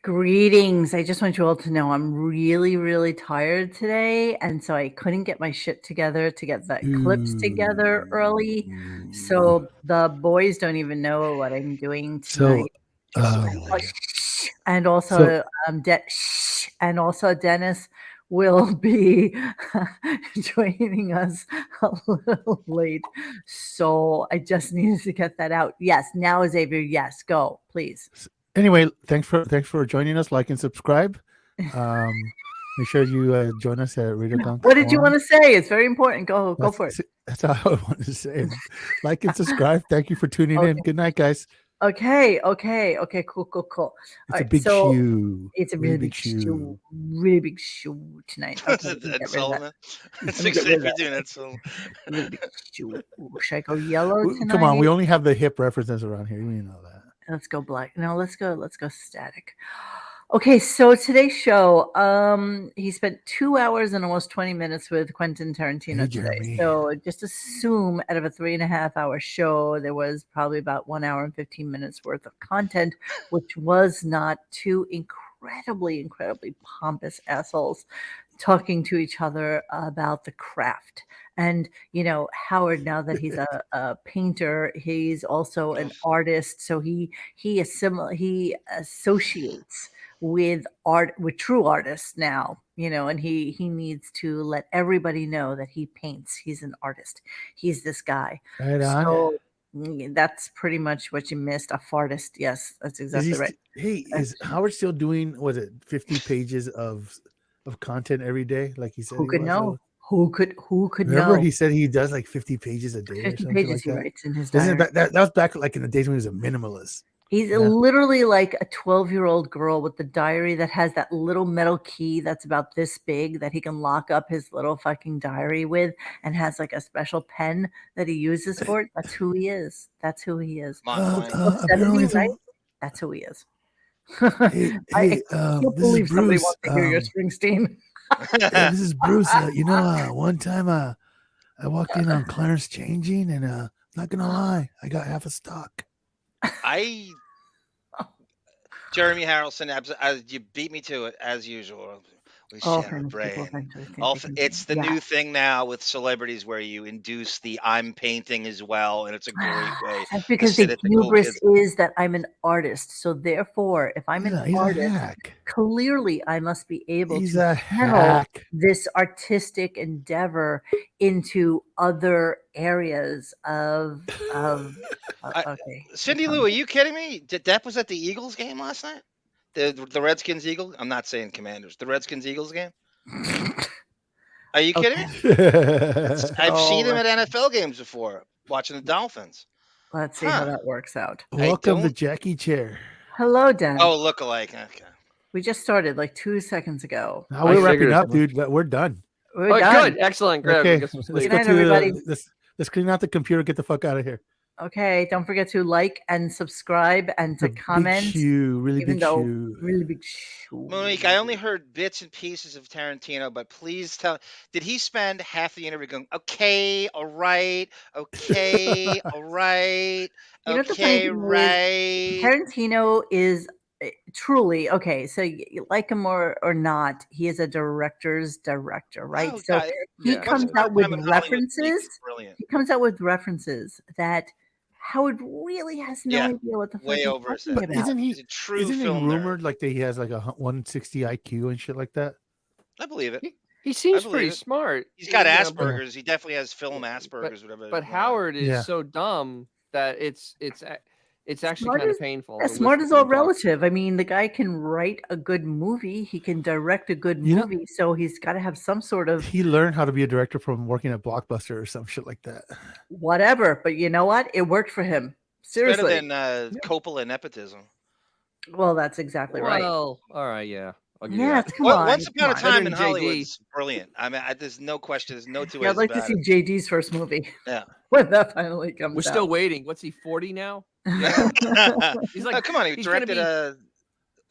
Greetings. I just want you all to know I'm really, really tired today. And so I couldn't get my shit together to get the clips together early. So the boys don't even know what I'm doing tonight. And also, and also Dennis will be joining us a little late. So I just needed to get that out. Yes. Now, Xavier, yes, go, please. Anyway, thanks for joining us. Like and subscribe. Make sure you join us at RadioGunk. What did you want to say? It's very important. Go for it. That's all I wanted to say. Like and subscribe. Thank you for tuning in. Good night, guys. Okay. Cool. It's a big shoe. It's a really big shoe. Really big shoe tonight. Okay, Ed Sullivan. It's Xavier doing Ed Sullivan. Really big shoe. Should I go yellow tonight? Come on, we only have the hip references around here. You know that. Let's go black. No, let's go static. Okay, so today's show, he spent 2 hours and almost 20 minutes with Quentin Tarantino today. So just assume out of a 3.5-hour show, there was probably about 1 hour and 15 minutes worth of content, which was not two incredibly pompous assholes talking to each other about the craft. And, you know, Howard, now that he's a painter, he's also an artist. So he associates with art, with true artists now, you know, and he needs to let everybody know that he paints. He's an artist. He's this guy. Right on. So that's pretty much what you missed. A fartist. Yes, that's exactly right. Is Howard still doing, was it 50 pages of content every day? Like he said, who could know? Who could Remember know? He said he does like 50 pages a day 50 or something pages like he that. writes in his diary. That was back like in the days when he was a minimalist. He's literally like a 12-year-old girl with the diary that has that little metal key that's about this big that he can lock up his little fucking diary with, and has like a special pen that he uses for it. That's who he is. That's who he is. Apparently, right? That's who he is. I can't believe somebody wants to hear your Springsteen. This is Bruce. One time I walked in on Clarence changing, and not gonna lie, I got half a stock. Jeremy Harrelson, you beat me to it as usual. We share a brain. It's the new thing now with celebrities where you induce the I'm painting as well, and it's a great way. That's because the hubris is that I'm an artist. So therefore, if I'm an artist, clearly I must be able to channel this artistic endeavor into other areas of okay. Cindy Lou, are you kidding me? Depp was at the Eagles game last night? The Redskins Eagles? I'm not saying Commanders. The Redskins Eagles game? Are you kidding me? I've seen him at NFL games before, watching the Dolphins. Let's see how that works out. Welcome to Jackie Chair. Hello, Dan. Oh, look-alike. Okay. We just started like 2 seconds ago. Now we're wrapping up, dude. We're done. We're done. Good. Excellent. Great. Okay. Let's Good night, everybody. Let's clean out the computer. Get the fuck out of here. Okay, don't forget to like and subscribe and to comment. Really big shoe. Monique, I only heard bits and pieces of Tarantino, but please tell, did he spend half the interview going, okay, all right, okay, all right, okay, right? Tarantino is truly, okay, so you like him or not, he is a director's director, right? He comes out with references. He comes out with references that Howard really has no idea what the fuck he's talking about. Isn't he rumored like that he has like a 160 IQ and shit like that? I believe it. He seems pretty smart. He's got Asperger's. He definitely has film Asperger's, whatever. But Howard is so dumb that it's actually kind of painful. Smart is all relative. I mean, the guy can write a good movie. He can direct a good movie. So he's got to have some sort of... He learned how to be a director from working at Blockbuster or some shit like that. Whatever. But you know what? It worked for him. Seriously. It's better than Coppola nepotism. Well, that's exactly right. Well, all right, yeah. Come on. Once Upon a Time in Hollywood is brilliant. I mean, there's no question. There's no two ways about it. I'd like to see JD's first movie. Yeah. When that finally comes out. We're still waiting. What's he, 40 now? He's like, come on, he directed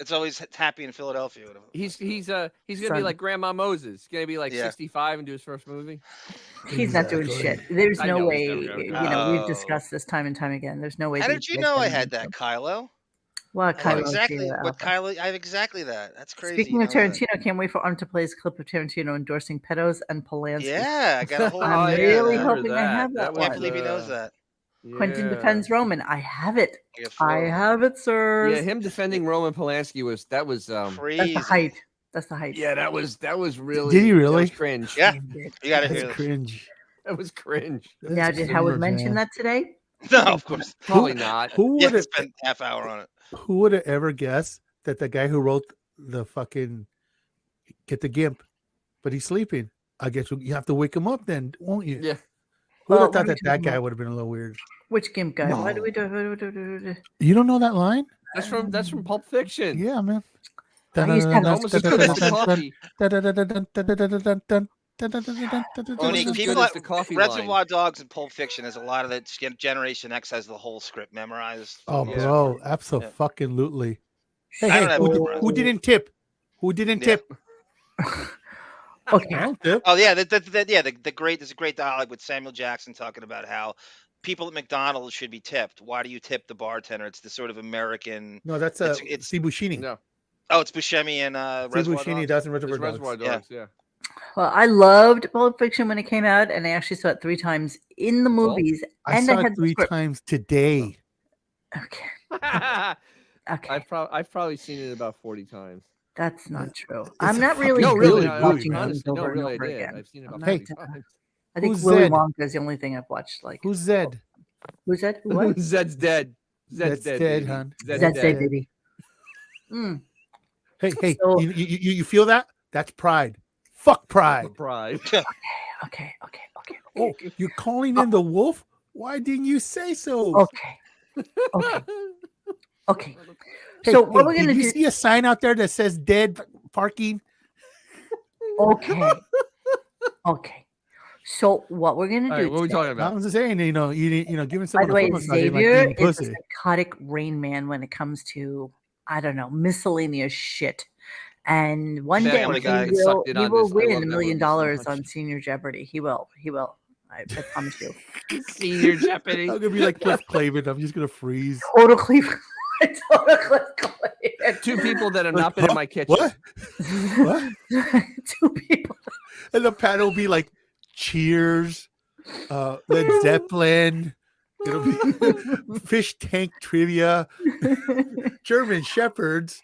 It's Always Happy in Philadelphia. He's gonna be like Grandma Moses. He's gonna be like 65 and do his first movie. He's not doing shit. There's no way. We've discussed this time and time again. There's no way. How did you know I had that, Kylo? What I have Kylo exactly Sierra what Alpha. Kylo. I have exactly that. That's crazy. Speaking you of know that. Tarantino, can't wait for Arm to play his clip of Tarantino endorsing pedos and Polanski. Yeah, I got a whole. I'm Oh, yeah, really I remember hoping I have that I one. can't believe he knows that. Quentin Yeah. defends Roman. I have it. You got 4 I of them. have it, sirs. Yeah, him defending Roman Polanski was That's the Crazy. height. That's the height. Yeah, that was really. Did he That really? was cringe. Yeah, He did. you got to That's hear this. cringe. That was cringe. Now, That's did Howard cringe, mention man. that today? No, of course. Probably not. Who Yeah, would have? spent half hour on it. Who would have ever guessed that the guy who wrote the fucking get the gimp, but he's sleeping? I guess you have to wake him up then, won't you? Yeah. Who would Well, have thought what are that you that talking guy about? would have been a little weird? Which gimp guy? Why do No. we do? You don't know that line? That's from Pulp Fiction. Yeah, man. I used to have Almost as good as the coffee. Monique, as people good as at the coffee Reservoir Dogs and Pulp Fiction has a lot of that. Generation X has the whole script memorized. Oh, Yeah. bro, absolutely. Hey, I hey, don't have it memorized. who didn't tip? Who didn't Yeah. tip? Okay. I don't tip. Oh yeah, the great. There's a great dialogue with Samuel Jackson talking about how people at McDonald's should be tipped. Why do you tip the bartender? It's the sort of American. No, that's It's Steve Buscemi. No, Oh, it's Buscemi and Steve Reservoir Buscemi Dogs. does in it's Reservoir Reservoir Dogs. Dogs. Yeah. Well, I loved Pulp Fiction when it came out, and I actually saw it 3 times in the Well, movies. I And saw had it the 3 script. times today. Okay. I've Okay. probably seen it about 40 times. That's not true. It's I'm not really No, good really, at good, watching man. things honestly, no, over and really, I over did. again. I've seen it I'm about not, 40 times. I think Who's Willy Zed? Wonka is the only thing I've watched. Like, Who's Zed? who's that? What? Zed's dead. Zed's dead, baby. hon. Zed's Zed's dead. dead, baby. Mm. Hey, So- you feel that? That's pride. Fuck pride. Pride. Okay. Oh, you're calling in the wolf? Why didn't you say so? Okay. Okay. Hey, So what we're did gonna you do? see a sign out there that says dead parking? Okay. Okay. So what we're gonna All do? right, what are we today- talking I about? was just saying, giving By someone the a way, foot massage ain't like Xavier eating is a pussy. psychotic Rain Man when it comes to, I don't know, miscellaneous shit. And one day Family he Guy. will, Sucked in he on will this. I win love $1 that million movie so much. on Senior Jeopardy. He will. I promise you. Senior Jeopardy. I'm gonna be like Cliff Clavin. I'm just gonna freeze. Total Cleveland. Total Cleveland. 2 people that have not been in my kitchen. What? What? 2 people. And the panel will be like Cheers, Led Zeppelin. It'll be Fish Tank Trivia, German Shepherds.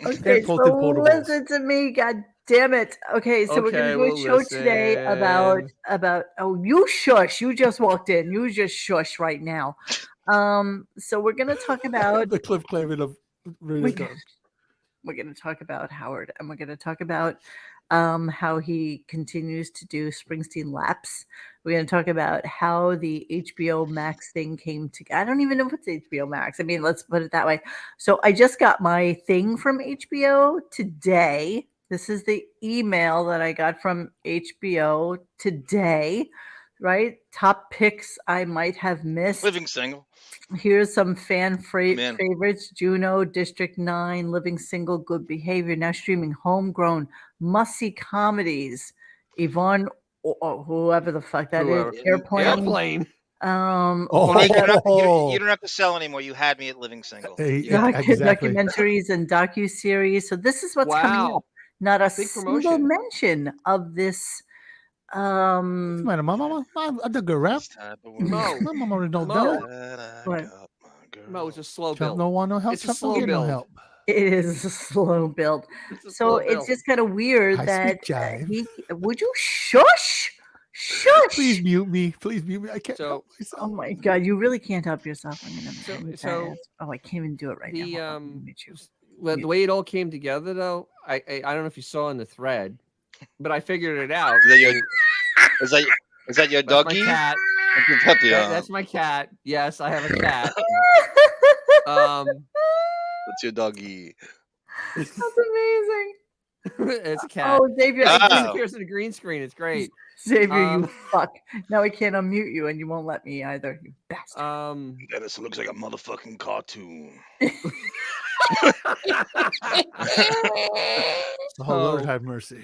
Okay, and so Polton Portables. listen to me, god damn it. Okay, so we're gonna Okay, do we'll a show today about listen. oh, you shush, you just walked in, you just shush right now. So we're gonna talk about The Cliff Clavin of Radio Gunk. we're gonna talk about Howard, and we're gonna talk about how he continues to do Springsteen laps. We're going to talk about how the HBO Max thing came together. I don't even know if it's HBO Max. I mean, let's put it that way. So I just got my thing from HBO today. This is the email that I got from HBO today, right? Top picks I might have missed. Living Single. Here's some fan Man. favorites: Juno, District 9, Living Single, Good Behavior. Now streaming Homegrown, must-see comedies. Yvonne, or whoever the fuck that Whoever. is. Airplane. Oh, Monique, you don't have to sell anymore. You had me at Living Single. Hey, You got it. exactly. Documentaries and docuseries. So this is what's coming Wow. up. Not a Big single promotion. mention of this. My mama, I did good rap. This type of Mo. world My mama don't Mo. know. that I What? got my girl. No, it's a slow Trump build. no want no help. It's a Trump slow don't get no build. help. It is a slow build. It's a So slow it's build. just kind of weird I that speak jive. he. Would you shush? Shush! Please mute me. Please mute me. I can't So- help myself. Oh my god, you really can't help yourself. I'm gonna. So- mute so that ass. Oh, I can't even do it right now. the Hold on, let me mute you. well, the way it all came together, though, I don't know if you saw in the thread, but I figured it out. Is that your, is that your That's my doggy? cat. That's your puppy, That's my cat. Yes, I have a cat. That's your doggy. That's amazing. It's a cat. Oh, Xavier, It I Ah. can't- disappears in the green screen. It's great. Xavier, you Um, fuck. Now I can't unmute you, and you won't let me either. You bastard. Dennis looks like a motherfucking cartoon. Oh, Lord So- have mercy.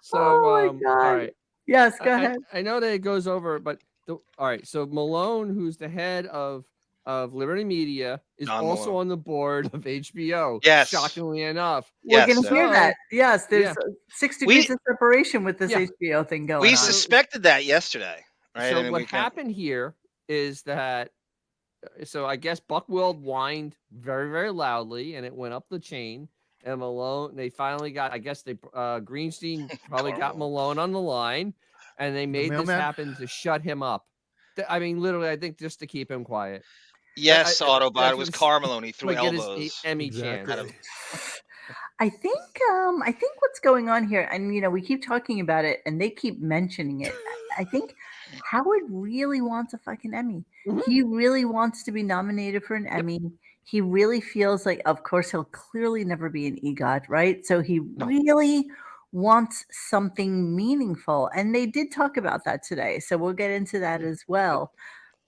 So, Oh my all God. right. Yes, go ahead. I know that it goes over, but all right. So Malone, who's the head of of Liberty Media is Don also Malone. on the board of HBO. Yes. Shockingly enough. We're Yes, going to hear so- that. Yes, there's Yeah. 6 degrees of separation with this Yeah. HBO thing going We on. suspected that yesterday, right? So I mean, what we kinda- happened here is that, so I guess Buckwild whined very, very loudly, and it went up the chain. And Malone, they finally got, I guess they, Greenstein probably got Carl. Malone on the line, and they made this mailman? happen to shut him up. I mean, literally, I think just to keep him quiet. Yes, Autobot. that's It was what- Carmelo. He threw Like get his elbows. Emmy Exactly. chance. I think what's going on here, and we keep talking about it, and they keep mentioning it. I think Howard really wants a fucking Emmy. Mhm. He really wants to be nominated for an Emmy. He really feels like, of course, he'll clearly never be an EGOT, right? So he really wants something meaningful, and they did talk about that today. So we'll get into that as well.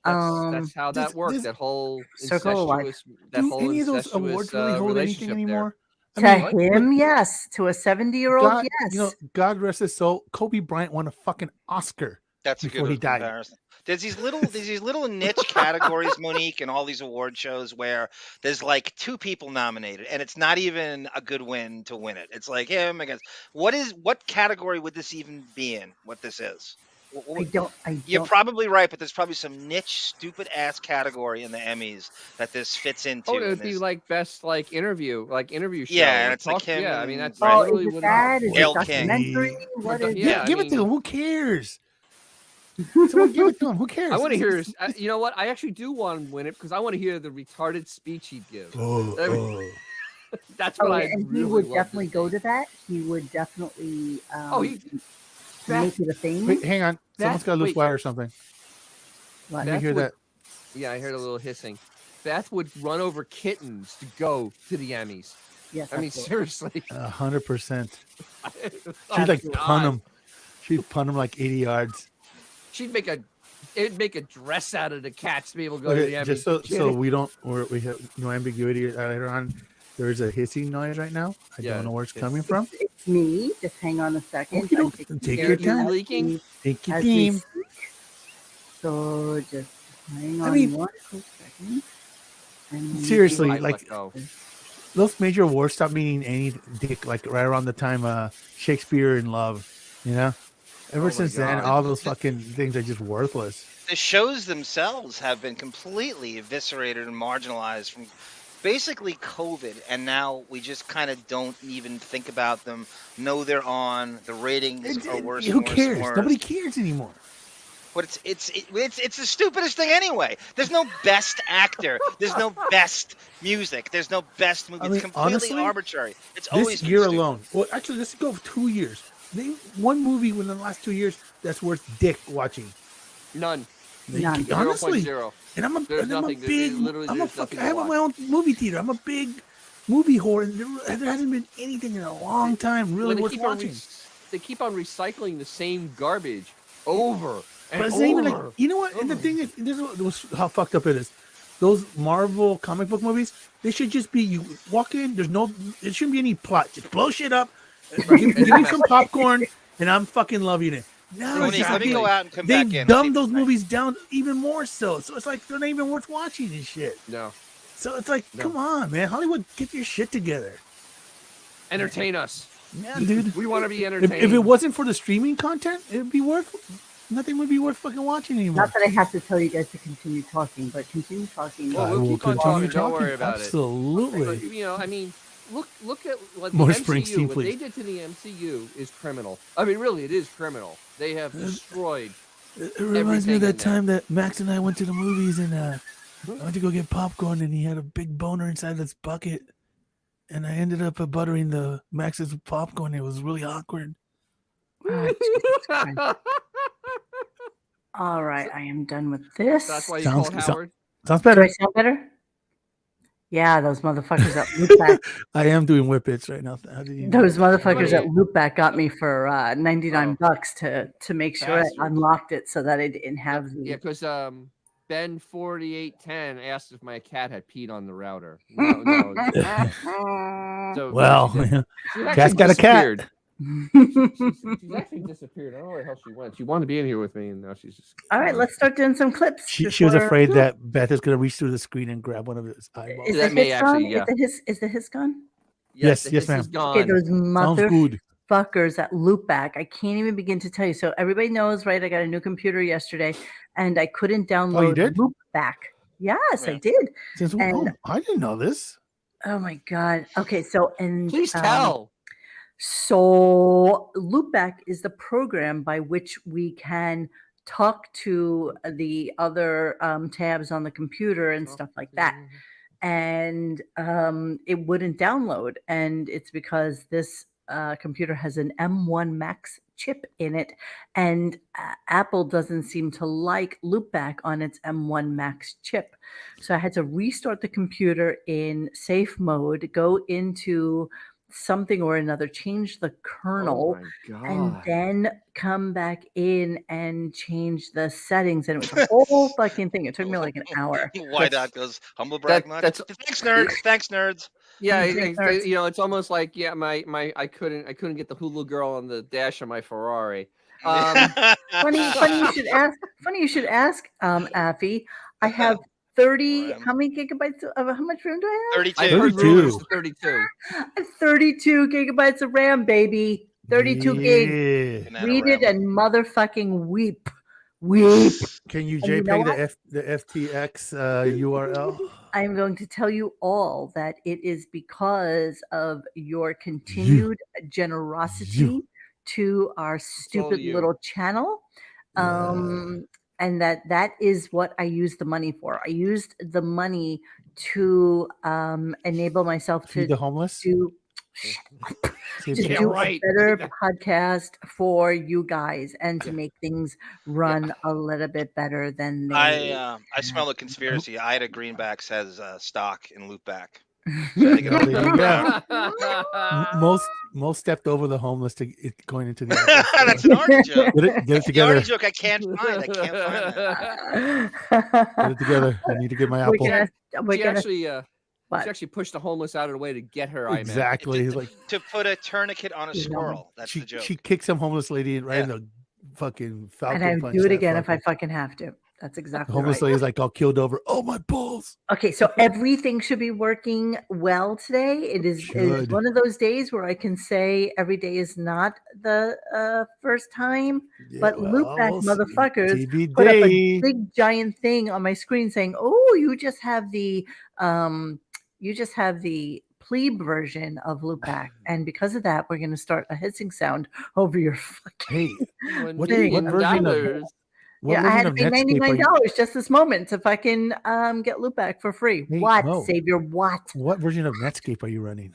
That's how that this- worked. this That whole circle of life. incestuous, that Do whole any of those incestuous awards really hold anything relationship there. anymore? I To mean, him, yes. To a 70-year-old, God, yes. God rest his soul. Kobe Bryant won a fucking Oscar. That's a Before good he died. comparison. There's these little niche categories, Monique, and all these award shows where there's like 2 people nominated, and it's not even a good win to win it. It's like him against what category would this even be in? What this is? I don't. You're probably right, but there's probably some niche, stupid ass category in the Emmys that this fits into. Oh, it would and be there's- like best interview show. Yeah, and or it's like him Yeah, I mean that's and- Oh, literally is it what that? Is it Gail King. documentary? What is Yeah, it? I Give it mean- to him. Who cares? Someone give it to him. Who cares? I want to hear his. You know what? I actually do want to win it because I want to hear the retarded speech he'd give. That's what Oh, I and really he would love to definitely see. go to that. He would definitely make it a thing. Wait, hang on. Someone's got a loose wait. wire or something. What? Let me Beth hear would- that. Yeah, I heard a little hissing. Beth would run over kittens to go to the Emmys. Yes, I mean, absolutely. seriously. 100%. Oh, She'd like God. punt him. She'd punt him like 80 yards. She'd it'd make a dress out of the cats to be able to go to the Okay, Emmys. just so we have no ambiguity later on. There's a hissing noise right now. I Yeah, don't know where it's it's- coming from. It's me. Just hang on a second. Okay, I'm don't- taking take care your of time. that Leaking? Thank you, as we team. speak. So just hang I on mean- one quick second. And then Seriously, I'd like let go. those major awards stopped meaning any dick like right around the time Shakespeare in Love, you know? Ever my since then, God. all those fucking things are just worthless. The shows themselves have been completely eviscerated and marginalized from basically COVID, and now we just kind of don't even think about them. Know they're on. The ratings are worse. Who and worse cares? And worse. Nobody cares anymore. But it's the stupidest thing anyway. There's no best actor. There's no best music. There's no best movie. I mean, It's completely honestly, arbitrary. It's always This been year stupid. alone, well, actually, let's go 2 years. Name one movie within the last 2 years that's worth dick watching. None. None. Honestly, 0.0. and I'm a There's and I'm nothing. a There- big. literally, I'm a there's fucking. nothing I to have watch. my own movie theater. I'm a big movie whore, and there hasn't been anything in a long time really Well, worth watching. they keep on recycling the same garbage over and But it's over. not even like, you know what? And the thing is, this is how fucked up it is. Those Marvel comic book movies, they should just be you walk in. There shouldn't be any plot. Just blow shit up. Give me some popcorn, and I'm fucking loving it. No, Monique, let me go out and come they back in. dumbed those movies down even more so. So it's like they're not even worth watching and shit. No. So it's like, No. come on, man, Hollywood, get your shit together. Entertain us. Yeah, dude. We want to be If entertained. it wasn't for the streaming content, it'd be worth. Nothing would be worth fucking watching anymore. Not that I have to tell you guys to continue talking, but continue talking. Well, I we'll will keep on continue talking, don't worry about it. Absolutely. But, you know, I mean, look at what More the Springsteen, MCU, what they please. did to the MCU is criminal. I mean, really, it is criminal. They have destroyed. It reminds me everything of that in there. time that Max and I went to the movies and I went to go get popcorn and he had a big boner inside this bucket. And I ended up buttering the Max's popcorn. It was really awkward. All right, I am done with this. That's why you Sounds- called so- Howard. Sounds Do I better. sound better? Yeah, those motherfuckers at Loopback. I am doing whippets right now. How did you know? Those motherfuckers at Funny. Loopback got me for $99 to make sure I Bastards. unlocked it so that I didn't have the. Yeah, because Ben 4810 asked if my cat had peed on the router. No. So Well, she didn't. She cat's actually got a cat. disappeared. She's actually disappeared. I don't know where the hell she went. She wanted to be in here with me, and now she's just. All right, let's start doing some clips. She was before- afraid that Beth is going to reach through the screen and grab one of his eyeballs. Is That the may hiss actually, gone? yeah. Is the hiss gone? Yes, the yes, hiss ma'am. is gone. Okay, those Sounds good. motherfuckers at Loopback. I can't even begin to tell you. So everybody knows, right? I got a new computer yesterday, and I couldn't download did? Loopback. Yes, I Yeah. did. Since, And- I didn't know this. Oh my god. Okay, so and Please tell. So Loopback is the program by which we can talk to the other tabs on the computer and stuff like that. And it wouldn't download. And it's because this computer has an M1 Max chip in it, and Apple doesn't seem to like Loopback on its M1 Max chip. So I had to restart the computer in safe mode, go into something or another, change the kernel, Oh my god. and then come back in and change the settings. And it was a whole fucking thing. It took me like an hour. Why not? Goes humble brag much. that's- Thanks, nerds. Thanks, nerds. Yeah, Nerds. you know, it's almost like my I couldn't get the Hulu girl on the dash of my Ferrari. Funny you should ask. Funny you should ask, Affy. I have 30. RAM. How many gigabytes of how much RAM do I have? 32. I heard 32. rumors to 32. I have 32 gigabytes of RAM, baby. 32 gig. Yeah. Read it and motherfucking weep. Weep. Can you And you know JPEG the FTX URL? I'm going to tell you all that it is because of your continued generosity to our stupid you. little channel. And that is what I used the money for. I used the money to enable myself to Feed the homeless? do See if to you- do right. a better podcast for you guys and to make things run a little bit better than they. I smell a conspiracy. Ida Greenbacks has stock in Loopback. So I think Well, there you go. Yeah. Most stepped over the homeless to going into the office. That's an Artie joke. Get it The Artie together. joke I can't find. I can't find that. Get it together. I need to get my We're apple. gonna, She actually what? she actually pushed the homeless out of the way to get her. I meant. Exactly. He's like To put a tourniquet on a You know, squirrel. That's she the joke. she kicked some homeless lady right in the fucking falcon and I punch. do it that again if I fucking- fucking have to. That's The exactly homeless right. lady's like all killed over. Oh my balls. Okay, so everything should be working well today. It is Should. one of those days where I can say every day is not the first time, but Loopback we'll see. motherfuckers put up a TBD. big giant thing on my screen saying, "Oh, you just have the plebe version of Loopback," and because of that, we're going to start a hissing sound over your fucking. Hey, $1 what million version of dollars. what Yeah, I had version to of pay Netscape are you- $99 just this moment if I can get Loopback for free. Hey, What, Mo. Savior? What? What version of Netscape are you running?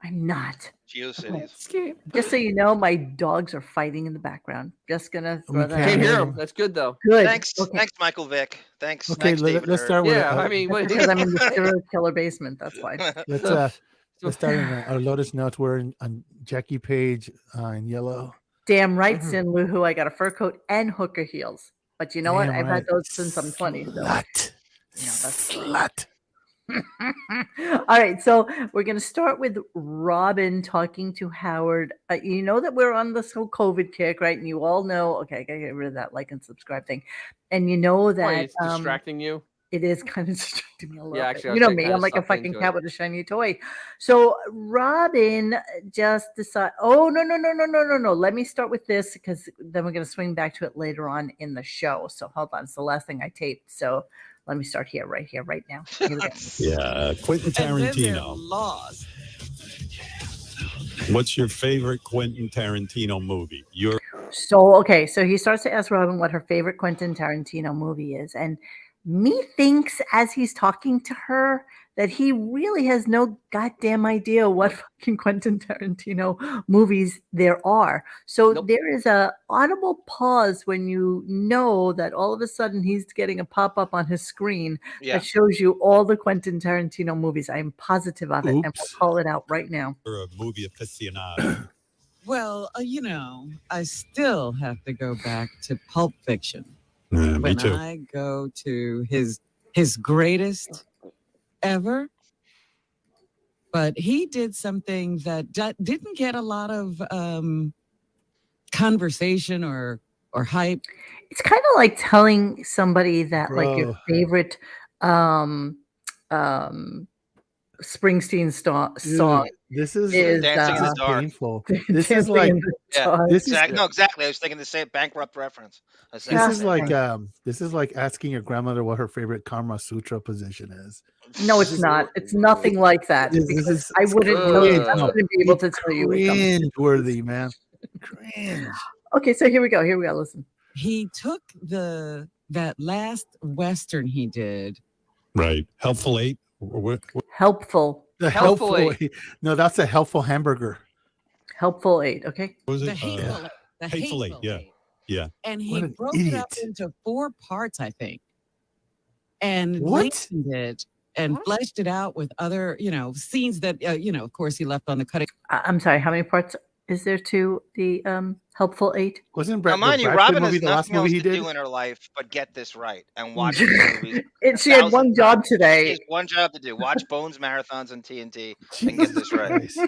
I'm not. GeoCities. Just so you know, my dogs are fighting in the background. Just gonna throw that Can't out. hear him. That's good though. Good. Thanks, Okay. thanks, Michael Vick. Thanks. Okay, Thanks, let's David start with Yeah, I mean, what, Because I'm in the serial killer basement. That's why. let's start in our Lotus Notes. We're on Jackie Page in yellow. Damn right, Sin Lu, who I got a fur coat and hooker heels. But you know what? Damn I've right. had those since I'm 20. So. Slut. that's Slut. All right, so we're going to start with Robin talking to Howard. You know that we're on this whole COVID kick, right? And you all know, okay, I got to get rid of that like and subscribe thing. And you know that why, it's distracting you. it is kind of distracting me a little Yeah, bit. actually, I You was know me, kinda I'm like a sucked fucking into cat it. with a shiny toy. So Robin just decided, oh, no. Let me start with this because then we're going to swing back to it later on in the show. So hold on. It's the last thing I taped. So let me start here, right now. Here we go. Yeah, Quentin Tarantino. Lost. What's your favorite Quentin Tarantino movie? So, okay. So he starts to ask Robin what her favorite Quentin Tarantino movie is. And methinks as he's talking to her that he really has no goddamn idea what fucking Quentin Tarantino movies there are. So Nope. there is a audible pause when you know that all of a sudden he's getting a pop-up on his screen Yeah. that shows you all the Quentin Tarantino movies. I am positive of it. And we'll Oops. call it out right now. You're a movie aficionado. Well, I still have to go back to Pulp Fiction. Me When too. I go to his greatest ever, but he did something that didn't get a lot of conversation or hype. It's kind of like telling somebody that like your Bro. favorite Springsteen song Dude, this is Dancing in the Dark. painful. This is like this is No, exactly. I was thinking the same Bankrupt reference. this is like asking your grandmother what her favorite Kama Sutra position is. No, it's not. It's nothing like that. This because is I wouldn't know. cringe. I wouldn't be able to tell you. Cringe worthy, man. Cringe. Okay, so here we go. Listen. He took that last Western he did. Right. Helpful Eight. Helpful. The Helpful helpful Eight. No, that's a helpful hamburger. Helpful Eight. Okay. What was The it? Hateful Eight. The Hateful Eight, yeah. Eight. Yeah. And he What an broke it up idiot. into 4 parts, I think. And What? lengthened it and fleshed it out with other, scenes that, of course, he left on the cutting. I'm sorry. How many parts is there to the Helpful Eight? Wasn't Now, Brad, mind the you, Brad Pitt Robin movie has the last nothing else movie he to did? do in her life but get this right and watch these movies. She had 1,000 one job times. She today. has one job to do: watch Bones marathons on TNT and get this right. Christ.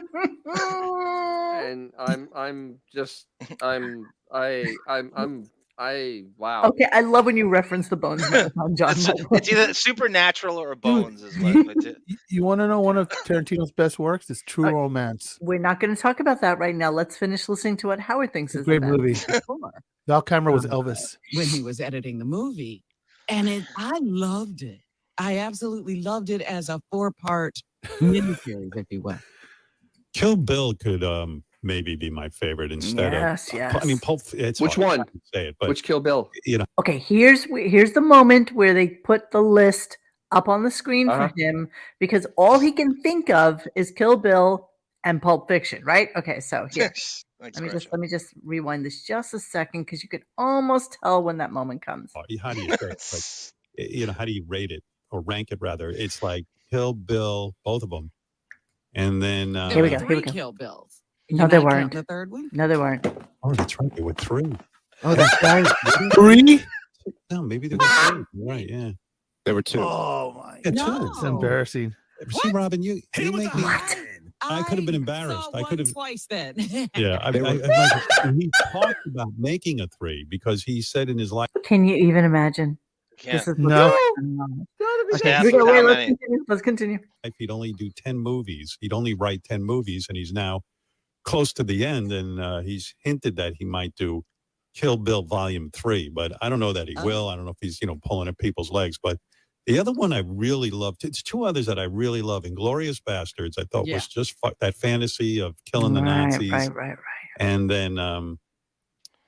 And wow. Okay, I love when you reference the Bones Marathon, John. It's either Supernatural or Bones. Is what You want to know one of Tarantino's best works? It's True Romance. We're not going to talk about that right now. Let's finish listening to what Howard thinks is Great the best. movie. Val Kilmer was Elvis. When he was editing the movie. And I loved it. I absolutely loved it as a 4-part miniseries, if you will. Kill Bill could maybe be my favorite instead Yes. I mean, it's Which hard one? to say it, but Which Kill Bill? Okay, here's the moment where they put the list up on the screen for him because all he can think of is Kill Bill and Pulp Fiction, right? Okay, so here. Let me just rewind this just a second because you can almost tell when that moment comes. how do you say it? Like, how do you rate it or rank it rather? It's like Kill Bill, both of them, and then Here we go. 3 Kill Bills. No, there weren't. The third one? No, there weren't. Oh, that's right. There were 3. Oh, that's right. 3? No, maybe there were 3. Right? Yeah, there were 2. Oh my Yeah, 2. No. It's embarrassing. See, Robin, you make me. What? I could have been embarrassed. Saw I could one have. twice then. Yeah, he talked about making a 3 because he said in his life. Can you even imagine? This is No. Okay, Yeah, here we go. how Wait, many? let's continue. He'd only do 10 movies. He'd only write 10 movies, and he's now close to the end. And he's hinted that he might do Kill Bill Volume 3, but I don't know that he will. I don't know if he's pulling at people's legs. But the other one I really loved. It's 2 others that I really love. Inglourious Bastards. I thought was just that fantasy of killing the Nazis. Right. And then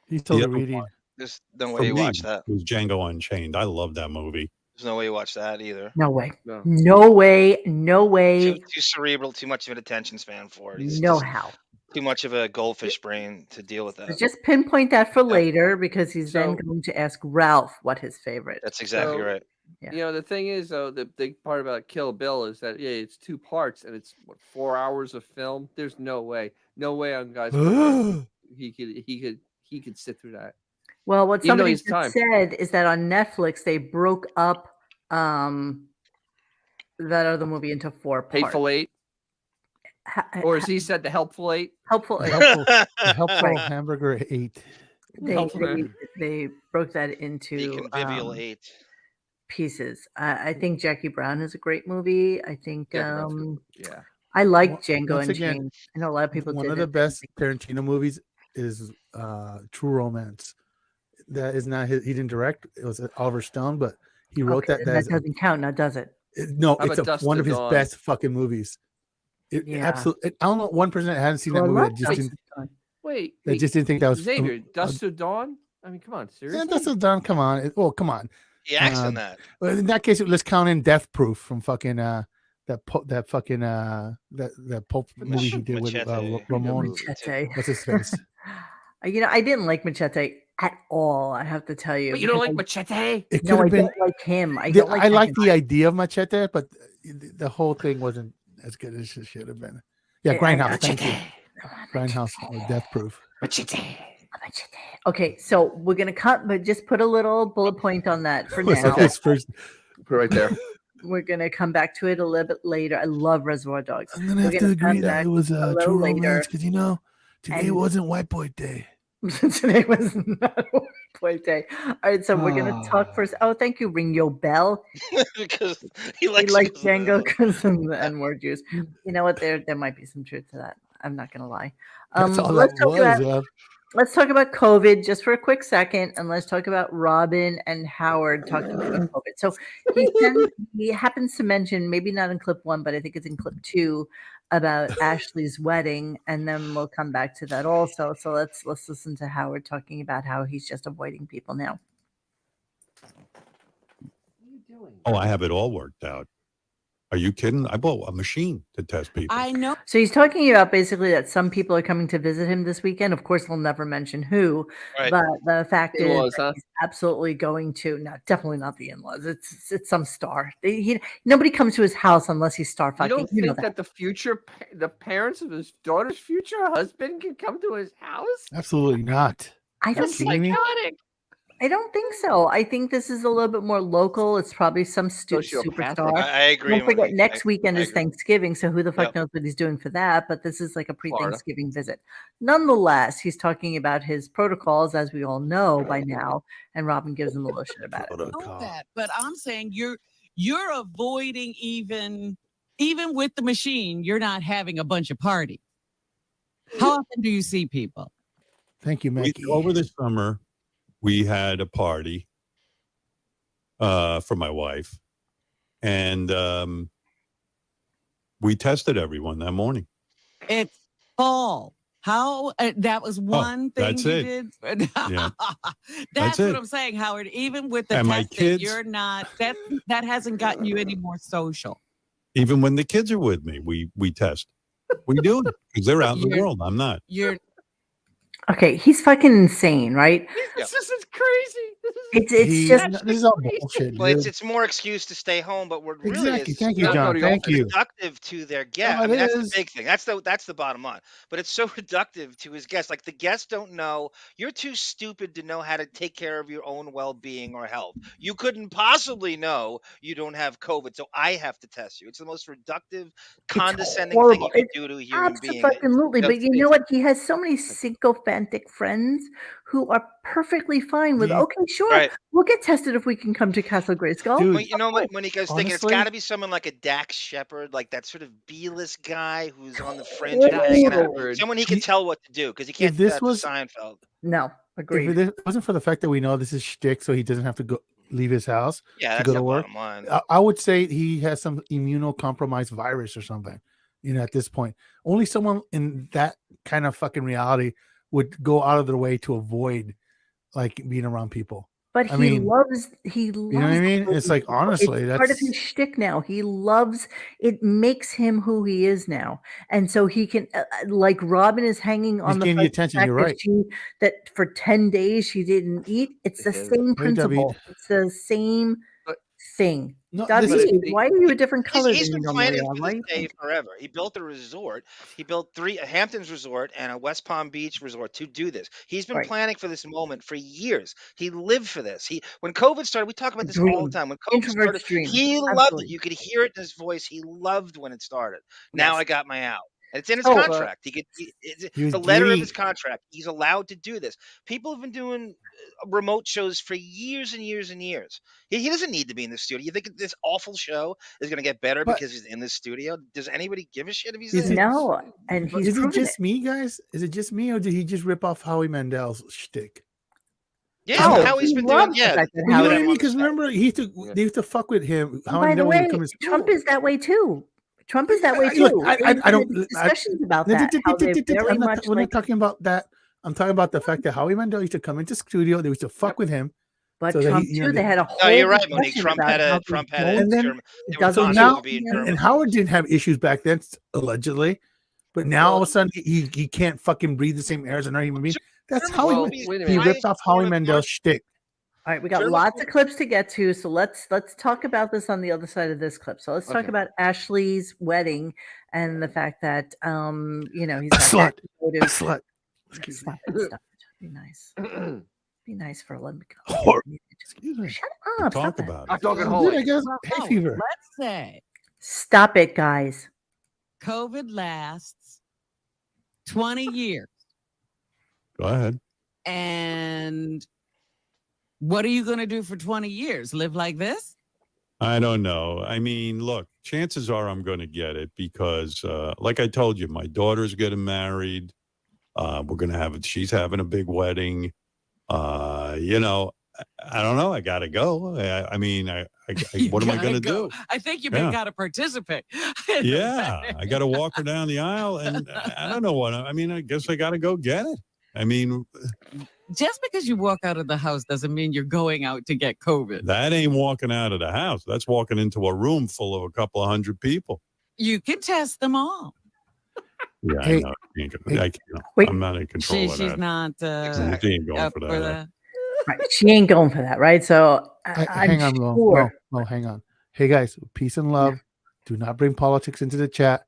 He's totally the other reading. one, There's no for way you me, watch that. was Django Unchained. I love that movie. There's no way you watch that either. No way. No. No way. No way. Too cerebral, too much of an attention span for it. He's No just how. too much of a goldfish brain to deal with that. Just pinpoint that for later because he's then So- going to ask Ralph what his favorite. That's exactly So- right. Yeah. The thing is, though, the big part about Kill Bill is that it's 2 parts and it's 4 hours of film. There's no way on guys. he could sit through that. Well, what Even though somebody he's just time. said is that on Netflix they broke up that other movie into 4 parts. Hateful Eight, or as he said, the Helpful Eight. Helpful. The helpful Right. hamburger 8. They broke that into Convivial 8. pieces. I think Jackie Brown is a great movie. I think Yeah, yeah. I like Once Django again, Unchained. I know a lot of people One did of the it. best Tarantino movies is True Romance. That is not his. He didn't direct. It was Oliver Stone, but he wrote Okay, that. that doesn't count now, does it? No, How it's about Dust one to of his Dawn? best fucking movies. Yeah. Absolutely. I don't know one person that hasn't seen Well, that I movie love that just Dust didn't. to Dawn. Wait, They just didn't think that was Xavier, Dust to Dawn. I mean, come on, seriously. Yeah, Dust to Dawn. Come on. Well, come on. He acts in that. Well, in that case, let's count in Death Proof from fucking that Pope movie he did with Machete. Ramon. Machete. What's his face? I didn't like Machete at all. I have to tell you. But you don't like because Machete? It could No, I have been. don't like him. I the- don't like. I like him. the idea of Machete, but the whole thing wasn't as good as it should have been. Yeah, I- Grindhouse. Thank you. Machete. Grindhouse or Death Proof. Machete. Okay, so we're gonna cut, but just put a little bullet point on that for Was now. that his first? Put it right there. We're gonna come back to it a little bit later. I love Reservoir Dogs. I'm gonna We're have to agree come that back it was a a little true later. romance because today And- wasn't White Boy Day. Today was not a White Day. All right, so we're gonna talk first. Oh, thank you, Ringo Bell. Because He he likes likes Django because of the N-word use. You know what? There might be some truth to that. I'm not gonna lie. That's all Let's that talk was. about let's talk about COVID just for a quick second, and let's talk about Robin and Howard talking about COVID. So he happens to mention, maybe not in clip 1, but I think it's in clip 2, about Ashley's wedding, and then we'll come back to that also. So let's listen to Howard talking about how he's just avoiding people now. Oh, I have it all worked out. Are you kidding? I bought a machine to test people. I know. So he's talking about basically that some people are coming to visit him this weekend. Of course, he'll never mention who, Right. but the fact is In-laws, that huh? he's absolutely going to. No, definitely not the in-laws. It's some star. Nobody comes to his house unless he's star You fucking. don't think that the parents of his daughter's future husband can come to his house? Absolutely not. I don't That's think. psychotic. I don't think so. I think this is a little bit more local. It's probably some Sociopathic. superstar. I agree. Don't forget, with you. next weekend I is agree. Thanksgiving, so who the fuck Yep. knows what he's doing for that? But this is like a Florida. pre-Thanksgiving visit. Nonetheless, he's talking about his protocols, as we all know by now, and Robin gives him a little shit about it. Know that, but I'm saying you're avoiding even with the machine. You're not having a bunch of parties. How often do you see people? Thank you, Mackie. Over the summer, we had a party for my wife, and we tested everyone that morning. It's fall. How that was one thing that's you it. did. Yeah. That's it. what I'm saying, Howard. Even with the And my testing, kids- you're not. That hasn't gotten you any more social. Even when the kids are with me, we test. We do it because they're out in the You're- world. I'm not. You're Okay, he's fucking insane, right? This is crazy. It's This is all crazy. bullshit. Well, dude. it's more excuse to stay home, but we're really Exactly. is Thank you, not John. go to Thank you. reductive to their guests. No, I mean, it that's is. the big thing. That's the bottom line. But it's so reductive to his guests. Like the guests don't know. You're too stupid to know how to take care of your own well-being or health. You couldn't possibly know you don't have COVID, so I have to test you. It's the most reductive, condescending thing horrible. you can do to a human being. Absolutely. But you know It's- what? He has so many sycophantic friends who are perfectly fine with, Yeah. okay, sure, Right. we'll get tested if we can come to Castle Grayskull. Dude, Well, you know what? When he goes thinking, it's honestly- got to be someone like a Dax Shepard, like that sort of B-list guy who's on the fringe of Total. hanging out. Shepard. Someone he can tell what to do because he can't do this that to was- Seinfeld. No, If agreed. it wasn't for the fact that we know this is shtick, so he doesn't have to go leave his house Yeah, to that's go the to work. bottom line. I would say he has some immunocompromised virus or something. At this point, only someone in that kind of fucking reality would go out of their way to avoid like being around people. But I he mean, loves. You know what I mean? It's like, honestly, it's part of that's his shtick now. He loves it. Makes him who he is now, and so he can like Robin is hanging on He's the getting the fucking attention, fact you're that right. that for 10 days she didn't eat. It's the Hey, same David. principle. It's the same But- thing. no. David, This is why are you a different color He's than you been normally planning are? for Why this you day think? forever. He built a resort. He built a Hamptons resort and a West Palm Beach resort to do this. He's been Right. planning for this moment for years. He lived for this. When COVID started, we talk about this all Dream. the time. When COVID started, Introvert's dream. he loved Absolutely. it. You could hear it in his voice. He loved when it started. Now Yes. I got my out. And it's in his Oh, contract. It's He was the letter of his giddy. contract. He's allowed to do this. People have been doing remote shows for years and years and years. He doesn't need to be in the studio. You think this awful show is going to get better But- because he's in the studio? Does anybody give a shit if he's Is there? it- No, and But he's is it proven just me, guys? Is it just me, or did he just rip off Howie Mandel's shtick? Yeah, Oh, how he's he been loves doing. the Yeah, fact that Well, you know Howie- what I mean? on Because set. remember, they used to fuck with him. And by the Mandel way, would come in Trump school. is that way too. Trump is that way Look, too. I don't- Discussions about that. How they're very much We're like, not talking about that. I'm talking about the fact that Howie Mandel used to come into studio. They used to fuck with him. but so that Trump he- you know, too. They had a No, whole you're right, Monique. discussion Trump about had how a Trump they had don't- And then- German. it They were doesn't So constantly now, matter. being Yeah. German. and Howard didn't have issues back then, allegedly. But now all of a sudden he can't fucking breathe the same air as another human being. That's how Well, he wait a he minute. ripped off Howie Mandel's shtick. All right, we got German lots food- of clips to get to, so let's talk about this on the other side of this clip. So let's talk Okay. about Ashley's wedding and the fact that he's A got slut. active motives. Slut. Excuse me. Stop it. Be nice. Be nice for a living. Excuse me. Shut up. Talk Stop it. about I'm it. talking Dude, holy. I guess Well, hay no, fever. let's say Stop it, guys. COVID lasts 20 years. Go ahead. And what are you going to do for 20 years? Live like this? I don't know. I mean, look, chances are I'm going to get it because, like I told you, my daughter's getting married. We're going to have she's having a big wedding. You know, I don't know. I got to go. I mean, what am I going to do? I think you Yeah. got to participate. Yeah, I got to walk her down the aisle, and I don't know what. I mean, I guess I got to go get it. I mean, Just because you walk out of the house doesn't mean you're going out to get COVID. that ain't walking out of the house. That's walking into a room full of a couple of hundred people. You can test them all. Yeah, Hey, I know. I can't, Wait. I'm not in control of She's that. not Exactly. She ain't going up for for that. that. Right. She ain't going for that, right? So I'm Hang on, Mo. sure. Mo, hang on. Hey, guys, peace and love. Do not bring politics into the chat.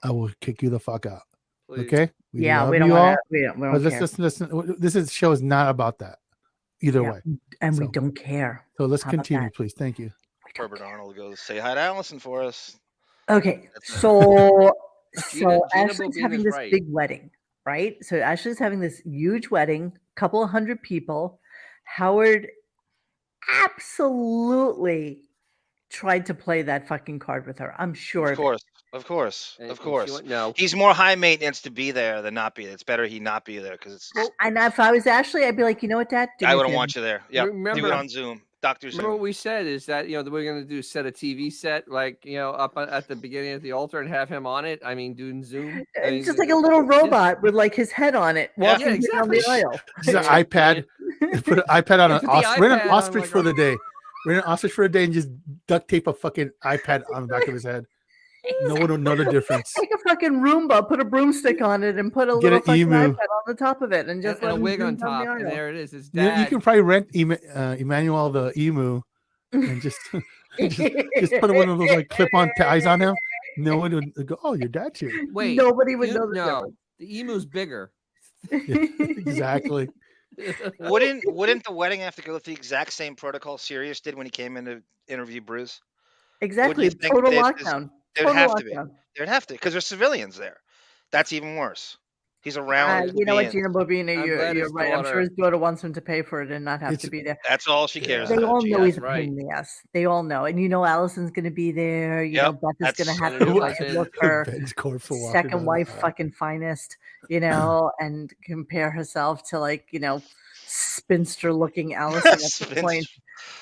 I will kick you the fuck out. Please. Okay? Yeah, love we don't you want all, to. We don't but care. listen. This show is not about that. Either Yeah, way. and we So- don't care. So let's How about continue, that? please. Thank you. We don't Herbert care. Arnold goes, say hi to Allison for us. Okay, so Gina Ashley's having Bobina's this right. big wedding, right? So Ashley's having this huge wedding, couple of hundred people. Howard absolutely tried to play that fucking card with her. I'm sure Of of it. course. Of course. And Of she course. went, no. He's more high maintenance to be there than not be there. It's better he not be there because it's. And if I was Ashley, I'd be like, you know what, Dad? Do me I a wouldn't favor. want you there. Yeah. Do Remember- it on Zoom. Dr. Remember what Zoom. we said is that, that we're going to do set a TV set, like, up at the beginning of the altar and have him on it. I mean, doing Zoom. I mean, It's just like a little robot with like his head on it, Yeah. walking down the aisle. This is an iPad. Put an iPad on Yeah, an put the ostrich. We're an iPad on, ostrich like, for the day. We're an ostrich for a day and just duct tape a fucking iPad on the back of his head. No one will know the difference. Take a fucking Roomba, put a broomstick on it, and put a Get little an fucking emu. iPad on the top of it, and just and let a him wig zoom on down the top. And aisle. there it is. It's You dad. can probably rent Emmanuel the emu and just put one of those like clip-on ties on him. No one would go, oh, your dad's here. Wait, Nobody would know the no, the emu's bigger. Exactly. Wouldn't the wedding have to go through the exact same protocol Sirius did when he came in to interview Bruce? Exactly. Wouldn't you think Total this- lockdown. There'd Total have to be. lockdown. There'd have to because there's civilians there. That's even worse. He's around. You know what, being- Gina Bobina, I'm you're glad his right. I'm sure daughter- his daughter wants him to pay for it and not have to It's- be there. That's all she cares They about. all She know has- he's a right. pain in the ass. They all know. And Allison's going to be there. Yep, Beth is that's- going to have and to it look, wasn't- look her Ben's corpse will walk second around wife the aisle. fucking finest, and compare herself to spinster looking Allison at this point.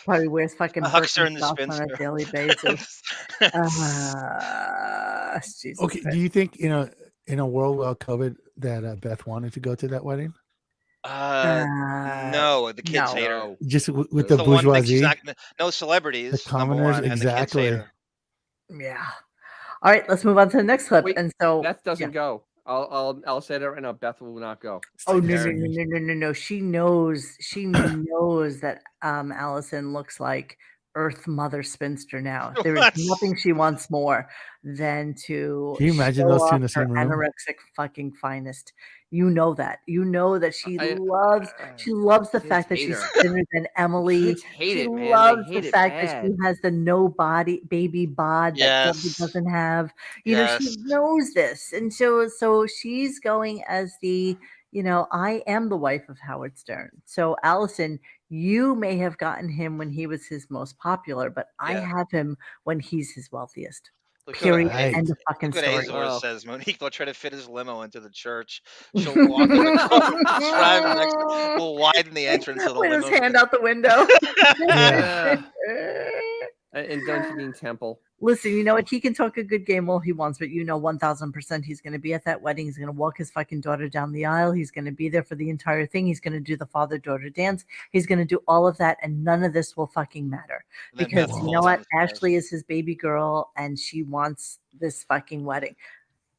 Probably wears fucking Hucks her in the Birkenstocks on a spinster. daily basis. Jesus Okay, Christ. do you think in a world without COVID that Beth wanted to go to that wedding? No, the kids hate her. No. Just with It's the the one thing she's bourgeoisie? not gonna, no celebrities, The number commoners, one, and the kids hate exactly. her. Yeah. All right, let's move on to the next clip. Wait, and so Beth doesn't yeah. go. I'll say that right now. Beth will not go. Oh no, There. no. She knows that Allison looks like Earth Mother Spinster now. There is What? nothing she wants more than to Can you imagine show those two off in the same her room? anorexic fucking finest. You know that. You know that she I- loves the Kids fact that hate she's her. thinner than Emily. Kids hate She it, man. They loves hate the it fact that she bad. has the no body baby bod that Debbie Yes. doesn't have. She Yes. knows this, and so she's going as the I am the wife of Howard Stern. So Allison, you may have gotten him when he was his most popular, but I Yeah. have him when he's his wealthiest. Look Period. Right. End of fucking Look what story. Azor Oh. says. Monique will try to fit his limo into the church. She'll walk in the car, drive next. We'll widen the entrance of the With limo. his hand out the window. Yeah. And don't you mean Temple? Listen, you know what? He can talk a good game all he wants, but 1000% he's going to be at that wedding. He's going to walk his fucking daughter down the aisle. He's going to be there for the entire thing. He's going to do the father-daughter dance. He's going to do all of that, and none of this will fucking matter. Then Because Beth you falls know on what? his nose. Ashley is his baby girl, and she wants this fucking wedding.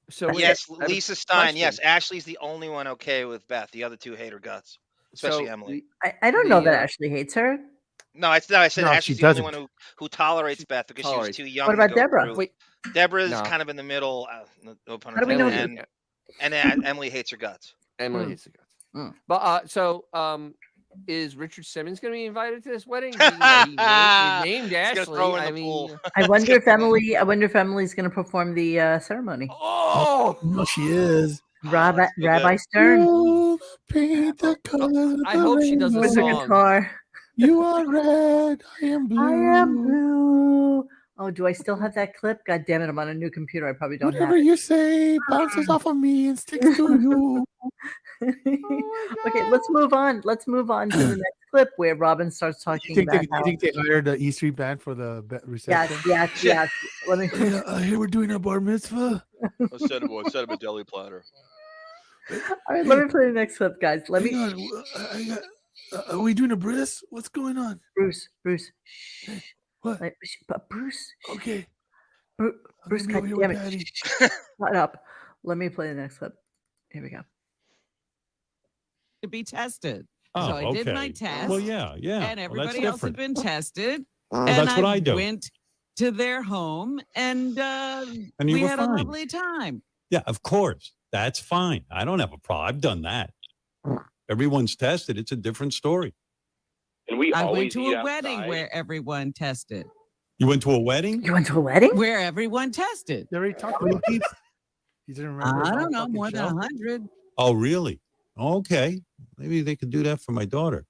So wait, Yes, I have a Lisa Stein. Yes, question. Ashley's the only one okay with Beth. The other two hate her guts, especially So Emily. I don't know The, that Ashley hates her. No, I said No, she Ashley's the only doesn't. one who tolerates She Beth because tolerates. she was too young. What to about go Deborah? through. Wait, Deborah's No. kind of in the middle. No pun How do we know intended. that? And Emily hates her guts. Emily Mm. hates the guts. Mm. But is Richard Simmons going to be invited to this wedding? He named He's gonna Ashley. throw in I the pool. mean, I wonder if Emily's going to perform the ceremony. oh, No, she is. Rabbi, that's so Rabbi good. Stern You paint the colors of I the hope she does a rainbow. with the song. guitar. You are red, I am blue. I am blue. Oh, do I still have that clip? God damn it! I'm on a new computer. I probably don't Whatever have you say bounces off of me and sticks to you. it. Okay, let's move on. Let's move on to the next clip where Robin starts talking about You how. think they hired the E Street Band for the reception? Yes. Let me. Hey, here we're doing our bar mitzvah. Set him a deli platter. All right, let me play the next clip, guys. Let me. Hang on. Are we doing a bris? What's going on? Bruce. Shh. What? But Bruce. Shh. Okay. Bruce, I'm God gonna be over damn here it. with Patty. Shut up. Let me play the next clip. Here we go. To be tested. Oh, So I did my okay. test. Well, yeah. And Well, that's everybody else had different. been tested. Well, and that's what I do. went to their home and And you we were had fine. a lovely time. Yeah, of course. That's fine. I don't have a problem. I've done that. Everyone's tested. It's a different story. And we I went always to eat a wedding outside. where everyone tested. You went to a wedding? You went to a wedding? Where everyone tested. They already talked about it. You didn't remember? I the don't whole know, fucking more than show? 100. Oh, really? Okay. Maybe they could do that for my daughter.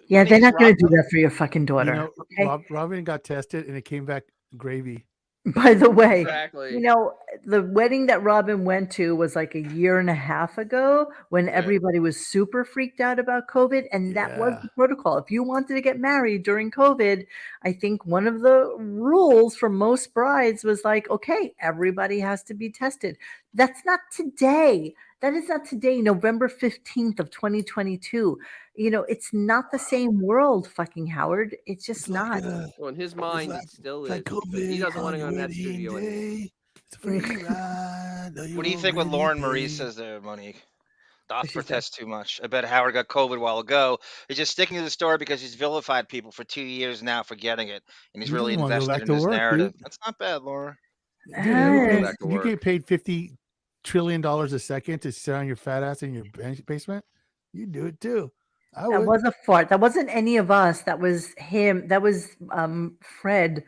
Yeah, they're not going to do Rob- that for your fucking daughter. You know, okay? Robin got tested and it came back gravy. By the way, exactly. you know, the wedding that Robin went to was like a year and a half ago when everybody was super freaked out about COVID. And that was Yeah. the protocol. If you wanted to get married during COVID, I think one of the rules for most brides was like, okay, everybody has to be tested. That's not today. That is not today, November 15th of 2022. You know, it's not the same world, fucking Howard. It's just not. So in his mind, it still is. like because COVID he doesn't want on to go in your that studio wedding anymore. day. It's a free ride. What do you think what Lauren Marie says there, Monique? Doth protest too much. I bet Howard got COVID a while ago. He's just sticking to the story because he's vilified people for 2 years now for getting it, and he's He really doesn't wanna go invested back in to his work, narrative. dude. That's not bad, Laura. Dude, Ah. Back to you work. get paid $50 trillion a second to sit on your fat ass in your basement. You do it too. I That would. was a fart. That wasn't any of us. That was him. That was Fred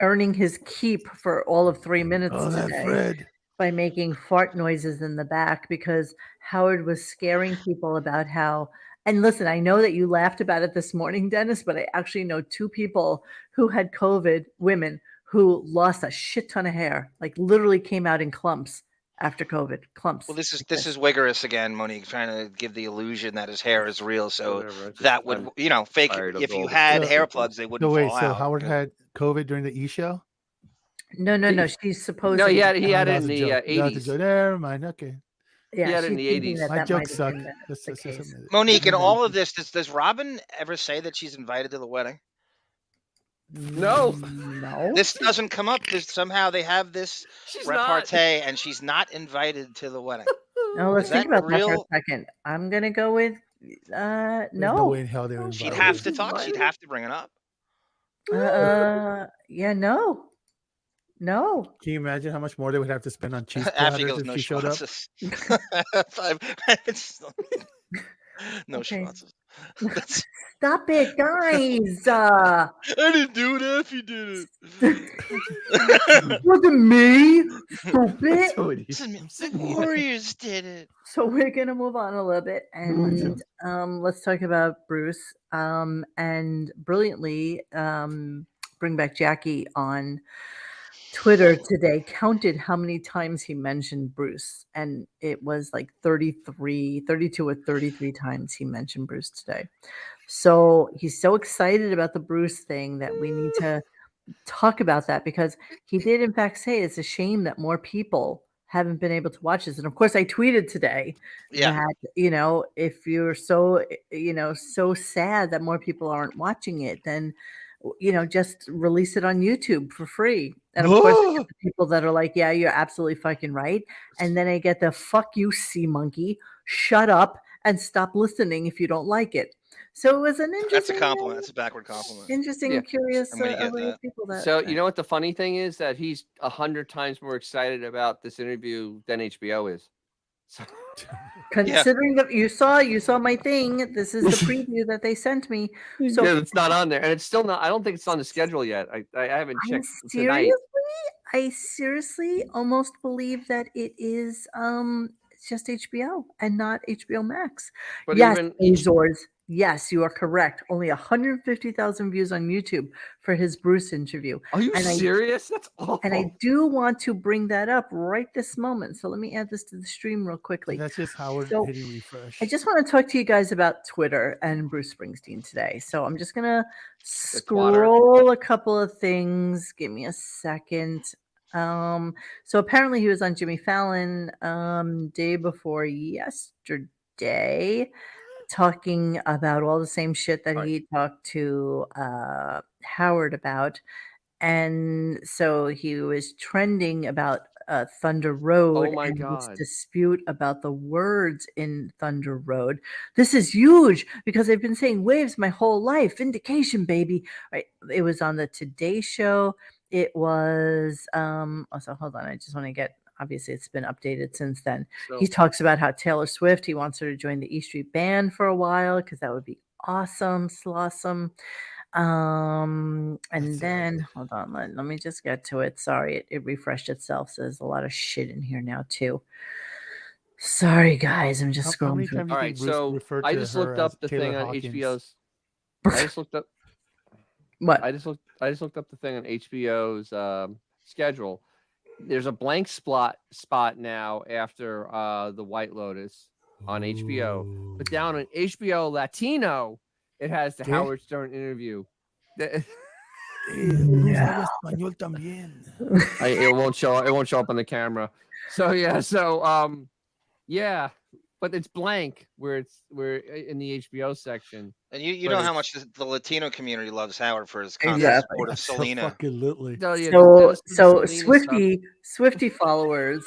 earning his keep for all of 3 minutes Oh, that today Fred. by making fart noises in the back because Howard was scaring people about how. And listen, I know that you laughed about it this morning, Dennis, but I actually know 2 people who had COVID, women who lost a shit ton of hair, like literally came out in clumps after COVID. Clumps. Well, this is Wigorous again, Monique, trying to give the illusion that his hair is real. So Whatever, it's just- that would, I'm fake. tired of If you all the had stuff. hair plugs, they wouldn't So wait, fall so out. Howard had COVID during the E show? No. She's supposed. No, he had Oh, it that in was a the joke. That was a 80s. joke. Never mind. Okay. Yeah, had it in she's the thinking 80s. that My that jokes might suck. have been Let's the say case. something. Monique, in all of this, does Robin ever say that she's invited to the wedding? No. No. This doesn't come up. Somehow they have this She's not. repartee, and she's not invited to the wedding. No, let's Is think that about that for real? a second. I'm gonna go with There's no no. way in hell they would She'd invite have her. to talk. She'd have to bring it up. Yeah, no. No. Can you imagine how much more they would have to spend on cheese After he platters goes, if no she showed up? schwanzes. No Okay. schwanzes. Stop it, guys. I didn't do it. Effie did it. Wasn't me, stupid. So it is. The Warriors did it. So we're gonna move on a little bit and let's talk about Bruce. And brilliantly bring back Jackie on Twitter today counted how many times he mentioned Bruce, and it was like 32 or 33 times he mentioned Bruce today. So he's so excited about the Bruce thing that we need to talk about that because he did in fact say it's a shame that more people haven't been able to watch this. And of course I tweeted today that, if you're so, so sad that more people aren't watching it, then just release it on YouTube for free. And of course, I get the people that are like, yeah, you're absolutely fucking right. And then I get the fuck you, sea monkey, shut up and stop listening if you don't like it. So it was an interesting. That's a compliment. That's a backward compliment. Interesting, curious I'm gonna get array that. of people that. So you know what the funny thing is that he's 100 times more excited about this interview than HBO is. So, Considering that you saw my thing, this is the preview that they sent me. So yeah, it's not on there, and it's still not. I don't think it's on the schedule yet. I haven't checked tonight. I seriously almost believe that it is it's just HBO and not HBO Max. But Yes, even Azores. Yes, you are correct. Only 150,000 views on YouTube for his Bruce interview. Are you And serious? That's awful. And I do want to bring that up right this moment. So let me add this to the stream real quickly. That's just Howard So, hitting refresh. I just want to talk to you guys about Twitter and Bruce Springsteen today. So I'm just gonna scroll a couple of things. Give me a second. So apparently he was on Jimmy Fallon day before yesterday, talking about all the same shit that he talked to Howard about. And so he was trending about Thunder Road and this dispute about the words in Thunder Road. This is huge because I've been saying waves my whole life. Vindication, baby. Right. It was on the Today Show. It was also hold on. I just want to get obviously it's been updated since then. So, he talks about how Taylor Swift, he wants her to join the E Street Band for a while because that would be awesome. Slawsome. And then hold on, let me just get to it. Sorry, it refreshed itself, so there's a lot of shit in here now too. Sorry guys, I'm just scrolling through. All right, so I just looked up the thing on HBO's. I just looked up what? I just looked up the thing on HBO's schedule. There's a blank spot now after the White Lotus on HBO, but down on HBO Latino. It has the Howard Stern interview. Yeah. It won't show up on the camera. So yeah, but it's blank we're in the HBO section. And you know how much the Latino community loves Howard for his constant support of Selena. So Swifty followers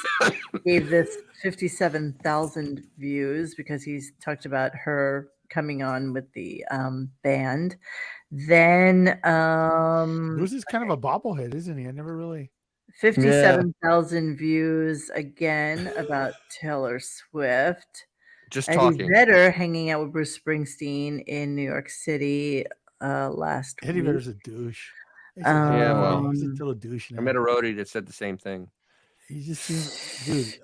gave this 57,000 views because he's talked about her coming on with the band. Then Bruce is kind of a bobblehead, isn't he? I never really 57,000 views again about Taylor Swift. Just Eddie talking. Vedder hanging out with Bruce Springsteen in New York City last Eddie week. Vedder's a douche. He's still a douche now. I met a roadie that said the same thing. He just seems, dude.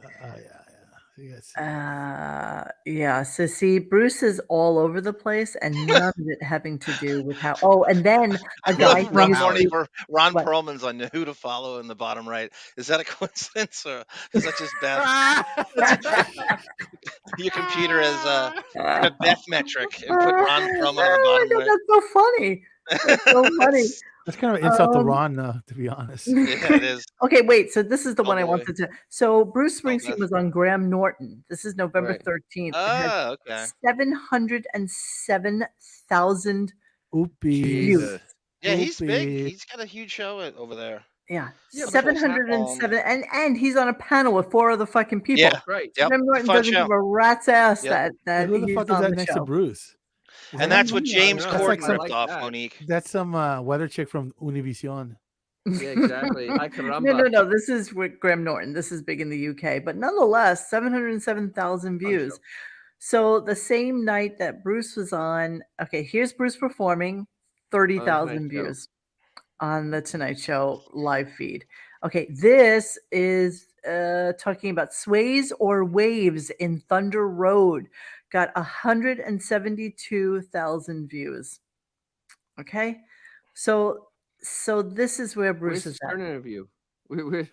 Yeah. So see, Bruce is all over the place, and none of it having to do with how. Oh, and then a guy. Ron Perlman's on Who to Follow in the bottom right. Is that a coincidence or is that just bad? Your computer is a Beth metric and put Ron Perlman on the bottom right. That's so funny. That's so funny. That's kind of an insult to Ron, to be honest. Yeah, it is. Okay, wait. So this is the one I wanted to. So Bruce Springsteen was on Graham Norton. This is November 13th. Oh, okay. 707,000 views. Yeah, he's big. He's got a huge show over there. Yeah, 707, and he's on a panel with 4 other fucking people. Yeah, right. Yep. Graham Norton doesn't give a rat's ass that who the fuck is that next to Bruce? And that's what James Corden ripped off, Monique. That's some weather chick from Univision. Yeah, exactly. No. This is with Graham Norton. This is big in the UK, but nonetheless, 707,000 views. So the same night that Bruce was on, okay, here's Bruce performing, 30,000 views on the Tonight Show live feed. Okay, this is talking about Sways or Waves in Thunder Road. Got 172,000 views. Okay, so this is where Bruce is at. Interview. Where's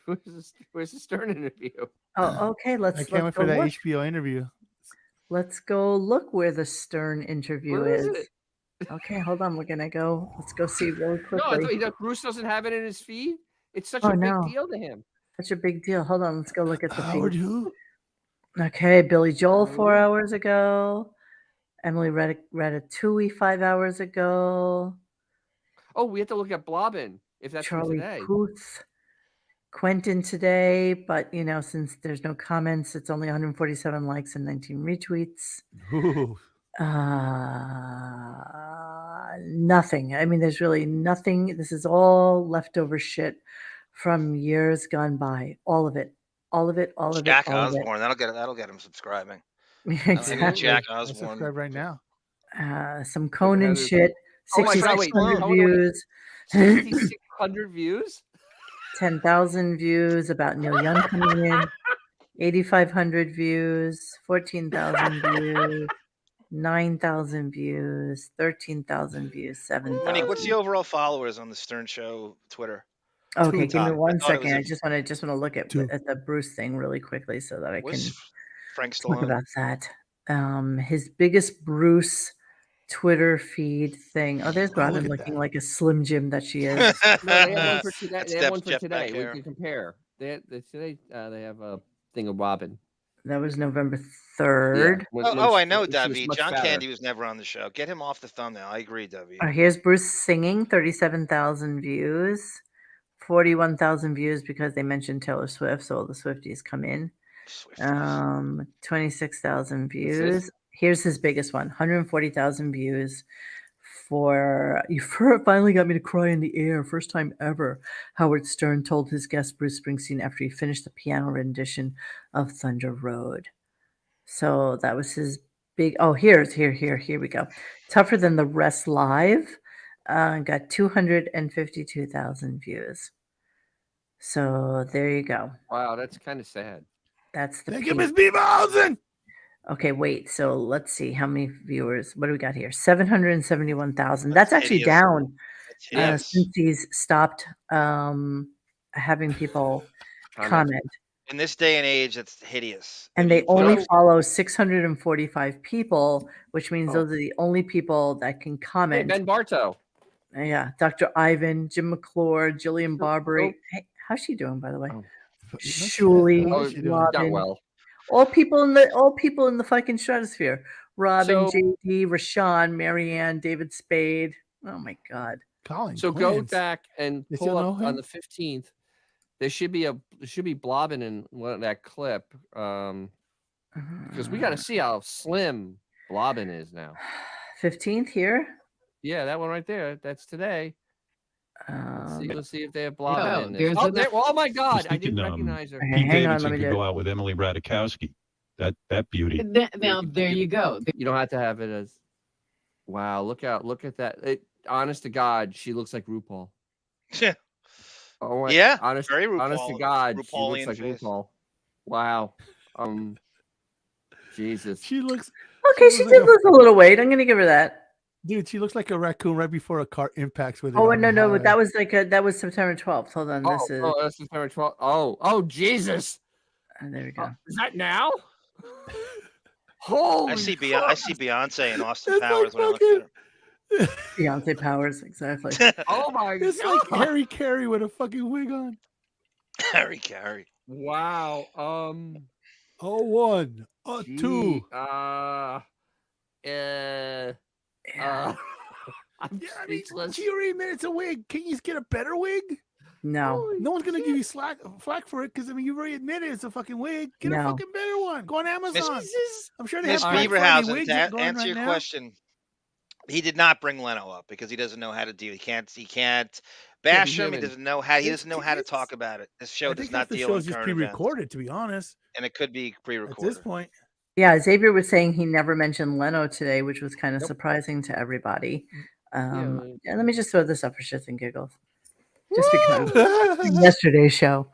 the Stern interview? Oh, okay. I can't wait for that HBO interview. Let's go look where the Stern interview Where is. it? Okay, hold on. Let's go see really quickly. No, I thought Bruce doesn't have it in his feed. It's such a big deal to him. Such a big deal. Hold on. Let's go look at the Howard feed. who? Okay, Billy Joel 4 hours ago. Emily Ratatouille 5 hours ago. Oh, we have to look at Blobbin if that's Charlie today. Puth, Quentin today, but since there's no comments, it's only 147 likes and 19 retweets. Ooh. Nothing. I mean, there's really nothing. This is all leftover shit from years gone by. All of it. All of it, all of it, Jack all of it. Osborne. That'll get him subscribing. Exactly. Jack I Osborne. subscribe right now. Some Conan is- shit. Oh my God, wait, 6,600 Conan- views. 6,600 views? 10,000 views about Neil Young coming in. 8,500 views. 14,000 views. 9,000 views. 13,000 views. 7,000. Monique, what's the overall followers on the Stern Show Twitter? Okay, give me top. I one thought it was second. I a- just want to look at Two. the Bruce thing really quickly so that I can Was Frank talk Stallone? about that. His biggest Bruce Twitter feed thing. Oh, there's Oh, Robin look at looking that. like a Slim Jim that she is. No, they have one for today. That's They have one for Jeff today. Beck We hair. can compare. Today they have a thing of Robin. That was November 3rd. I know, she was David. much John fatter. Candy was never on the show. Get him off the thumbnail. I agree, David. Here's Bruce singing, 37,000 views, 41,000 views because they mentioned Taylor Swift, so all the Swifties come in. 26,000 views. Here's his biggest one, 140,000 views for "You finally got me to cry in the air, first time ever," Howard Stern told his guest Bruce Springsteen after he finished the piano rendition of Thunder Road. So that was his big. Oh, here we go. Tougher Than the Rest live got 252,000 views. So there you go. Wow, that's kind of sad. That's the Thank you, peak. Miss Beaverhausen. Okay, wait. So let's see how many viewers. What do we got here? 771,000. That's actually hideous. down Yes. since he's stopped having people comment. In this day and age, it's hideous. And I they mean, put only up- follow 645 people, which means Oh. those are the only people that can Hey, comment. Ben Bartow. Yeah, Dr. Ivan, Jim McClure, Jillian Barbary. oh. Hey, how's she doing, by the way? Oh. Shuli, Oh, How's she doing? not Robin, well. all people in the fucking stratosphere. Robin, So- JD, Rashawn, Marianne, David Spade. Oh my God. Colin So go Quinn. back and You pull still up know on him? the 15th. There should be blobbing in that clip. Because we got to see how slim blobbing is now. 15th here. Yeah, that one right there. That's today. Let's see if they have blobbing Oh, in this. there's Oh, another- oh my God! I thinking, didn't recognize her. Okay, Pete hang on, Davidson let me could do go it. out with Emily Ratajkowski. That beauty. Now there you go. You don't have to have it as. Wow! Look at that. Honest to God, she looks like RuPaul. Oh my, Yeah, honest very to RuPaul- God, she looks RuPaulian like face. RuPaul. Wow. Jesus. She looks, Okay, She she looks like did a- lose a little weight. I'm going to give her that. dude. She looks like a raccoon right before a car impacts with it. Oh on no, the no, highway. that was September 12th. Hold on, this is That's September 12th. Oh, Jesus. there we go. Is that now? Holy I see Beyonce and Austin It's Powers like when I look at her. Beyonce Powers, exactly. Oh my It's God. like Harry Carey with a fucking wig on. Harry Carey. Wow. Oh, 1, 2. Yeah. I'm Yeah, I mean, speechless. she already admitted it's a wig. Can you get a better wig? No, No one's gonna give you flack for it because I mean you already admitted it's a fucking wig. Get a No. fucking better one. Go on Amazon. I'm sure they Miss have Black Friday Beaverhausen, wigs to going answer right your now. question, he did not bring Leno up because he doesn't know how to deal. He can't bash him. He human. doesn't know how. He It's- doesn't know how to it's- talk about it. This show I does think not half the deal show in is just current events, pre-recorded. To be honest, and it could be at pre-recorded. this point, yeah, Xavier was saying he never mentioned Leno today, which was kind of Nope. surprising to everybody. Yeah. Yeah, let me just throw this up for shits and giggles, just because yesterday's show.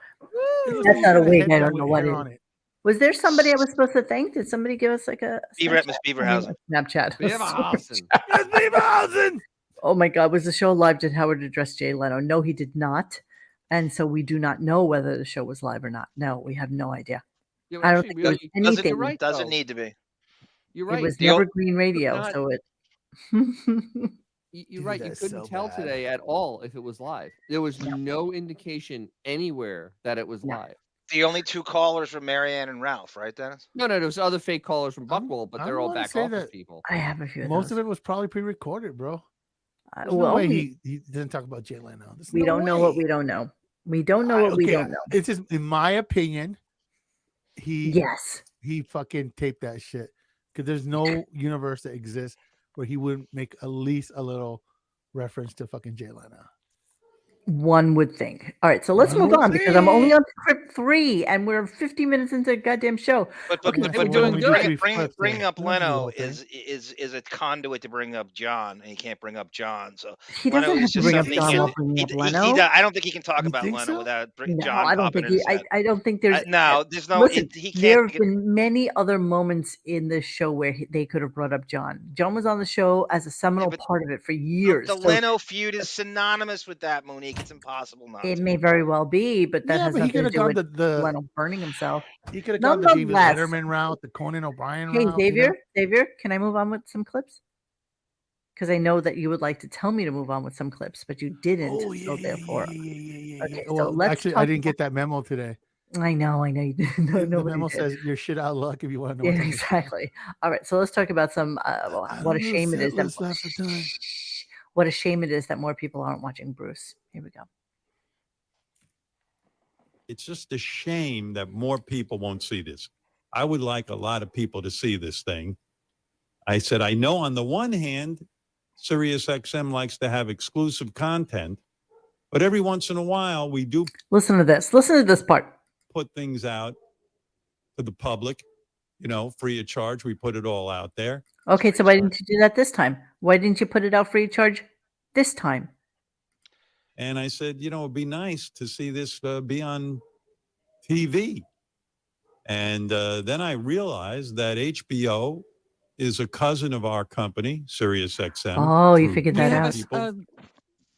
That's not a wig. I don't know what it is. on it. Was there somebody I was supposed to thank? Did somebody give us like a Miss Beaverhausen. Snapchat? Beaverhausen. Yes, Beaverhausen! Oh my God, was the show live? Did Howard address Jay Leno? No, he did not. And so we do not know whether the show was live or not. No, we have no idea. Yeah, I don't actually, think we there was already- anything. You're right, Doesn't though. need to be. You're It right. was The never old- green radio, not- so it. You're Dude, right. You that's couldn't so tell bad. today at all if it was live. There was no indication anywhere that it was No. live. The only two callers were Marianne and Ralph, right, Dennis? No, there was other fake callers from I'm- Buckwell, but I they're all wanna back say office that- people. I have a few of Most those. of it was probably pre-recorded, bro. There's Well, no way we, he didn't talk about Jay Leno. There's we no don't know what way. we don't know. We don't know what we Okay, don't know. It's just, in my opinion, he Yes. he fucking taped that shit because there's no universe that exists where he wouldn't make at least a little reference to fucking Jay Leno. One would think. All right, so let's One move would on because I'm only think. on script 3 and we're 50 minutes into a goddamn show. But Okay, Yeah, Hey, so we're we doing only good. do 3 clips, bringing yeah. up We don't have to do the Leno whole thing. is a conduit to bring up John, and he can't bring up John. So he Leno doesn't have is to just bring up something he John can't. while bringing up Leno. I don't think he can talk You about think Leno so? without No, John I don't popping think in his head. I don't think there's No, there's no. listen. He can't. There have been many other moments in this show where they could have brought up John. John was on the show as a seminal but part of it for years. The So Leno feud is synonymous with that, Monique. It's impossible not it to. may very well be, but that Yeah, has but he nothing could to have do gone with the Leno burning himself. he could have gone the David Nonetheless, Letterman route, the Conan O'Brien hey route. Xavier, can I move on with some clips? Because I know that you would like to tell me to move on with some clips, but you didn't. Oh yeah, So yeah, therefore, yeah. okay. So Well, let's actually, talk I didn't about, get that memo today. I know you didn't. No, The nobody memo did. says you're shit out of luck if you want to know Yeah, what's on the show. exactly. All right, so let's talk about some. What a shame it is that what a shame it is that more people aren't watching Bruce. Here we go. It's just a shame that more people won't see this. I would like a lot of people to see this thing. I said, I know on the one hand, SiriusXM likes to have exclusive content, but every once in a while we do Listen to this. Listen to this part. put things out to the public, free of charge. We put it all out there. Okay, so why didn't you do that this time? Why didn't you put it out free of charge this time? And I said, it'd be nice to see this be on TV. And then I realized that HBO is a cousin of our company, SiriusXM. Oh, you figured that out.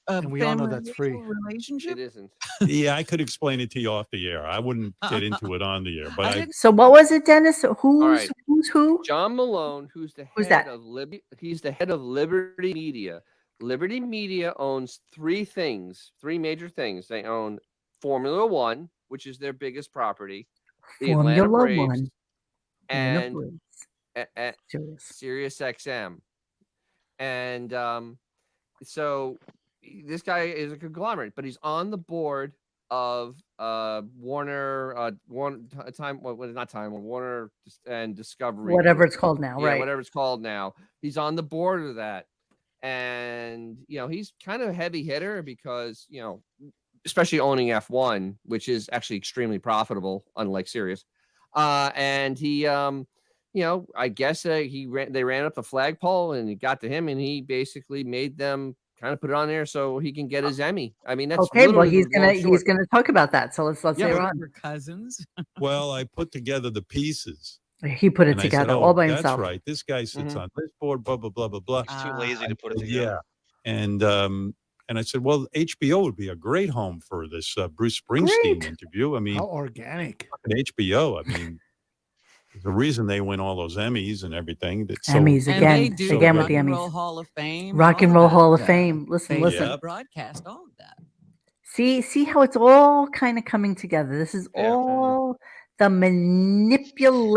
And we all know that's free. Relationship. It isn't. Yeah, I could explain it to you off the air. I wouldn't get into it on the air, but So what was it, Dennis? right. Who's who? John Malone, who's Who's head that? of he's the head of Liberty Media. Liberty Media owns three major things. They own Formula One, which is their biggest property, the Atlanta Formula Braves, One. and Serious. Sirius XM. And so this guy is a conglomerate, but he's on the board of Warner Warner and Discovery, Whatever it's called now, yeah, right? whatever it's called now. He's on the board of that, and he's kind of a heavy hitter because especially owning F1, which is actually extremely profitable, unlike Sirius. And he I guess they ran up the flagpole and it got to him, and he basically made them kind of put it on there so he can get his Emmy. I mean, that's okay. Well, he's gonna talk about that. So let's hear on. We're cousins. well, I put together the pieces. He put it and I together said, all by that's himself. right. This guy sits on this board, blah, blah, blah, blah, blah. He's too lazy to put it Yeah. together. And I said, well, HBO would be a great home for this Bruce Springsteen interview. I mean, How organic. HBO, I mean, there's a reason they win all those Emmys and everything. Emmys And again, they do again Rock with the and Emmys. Roll Hall of Fame. Rock and all Roll of Hall of that. Fame. Listen, They listen. Yep. broadcast all of that. See how it's all kind of coming together. This is Yeah. all the manipulation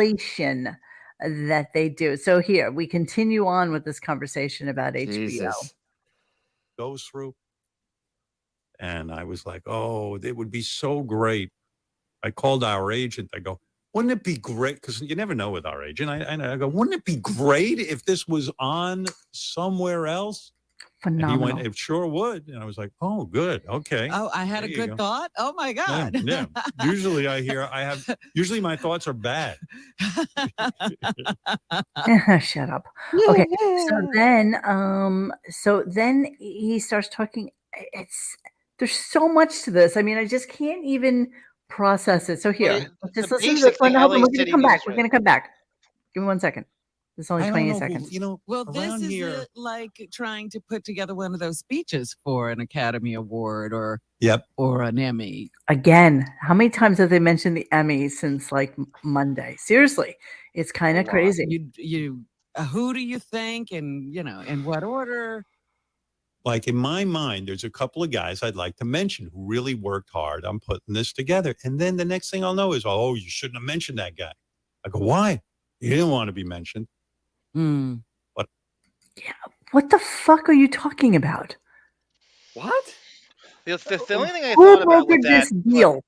that they do. So here we continue on with this conversation about HBO. Jesus. goes through. And I was like, oh, it would be so great. I called our agent. I go, wouldn't it be great? Because you never know with our agent. I go, wouldn't it be great if this was on somewhere else? Phenomenal. And he went, it sure would. And I was like, oh, good. Okay. Oh, I had There a you good go. thought. Oh my God. Yeah. Usually usually my thoughts are bad. Shut up. Okay. So then he starts talking. There's so much to this. I mean, I just can't even process it. So here, just the listen to basic this one. thing, Hold on, LA we're gonna City come back. News, We're right? gonna come back. Give me 1 second. It's only I don't 28 know, seconds. Well, this around is here. like trying to put together one of those speeches for an Academy Award or Yep. or an Emmy. Again, how many times have they mentioned the Emmys since like Monday? Seriously, it's kind of crazy. You who do you think, and in what order? Like in my mind, there's a couple of guys I'd like to mention who really worked hard on putting this together. And then the next thing I'll know is, oh, you shouldn't have mentioned that guy. I go, why? He didn't want to be mentioned. What the fuck are you talking about? What? The only thing I Who thought about brokered with that, this deal?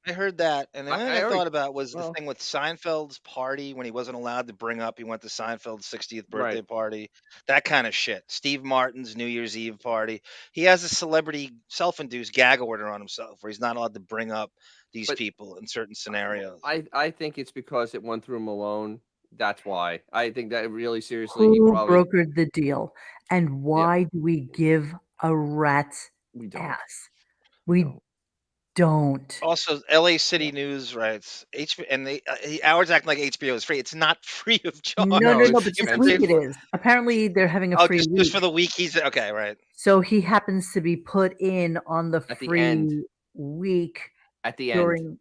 I heard that, and the only thing I already- thought about was the well- thing with Seinfeld's party when he wasn't allowed to bring up. He went to Seinfeld's 60th birthday Right. party. That kind of shit. Steve Martin's New Year's Eve party. He has a celebrity self-induced gag order on himself, where he's not allowed to bring up these But- people in certain scenarios. I think it's because it went through Malone. That's why. I think that really seriously, he Who probably brokered the deal? And why do we give a rat's we don't. ass? We No. don't. Also, LA City News writes HBO, and Howard's acting like HBO is free. It's not free of charge. No, No, but it's this expensive. week it is. Apparently, they're having a Oh, free just week. for the week he's okay, right? So he happens to be put in on the At the free end. week At the end.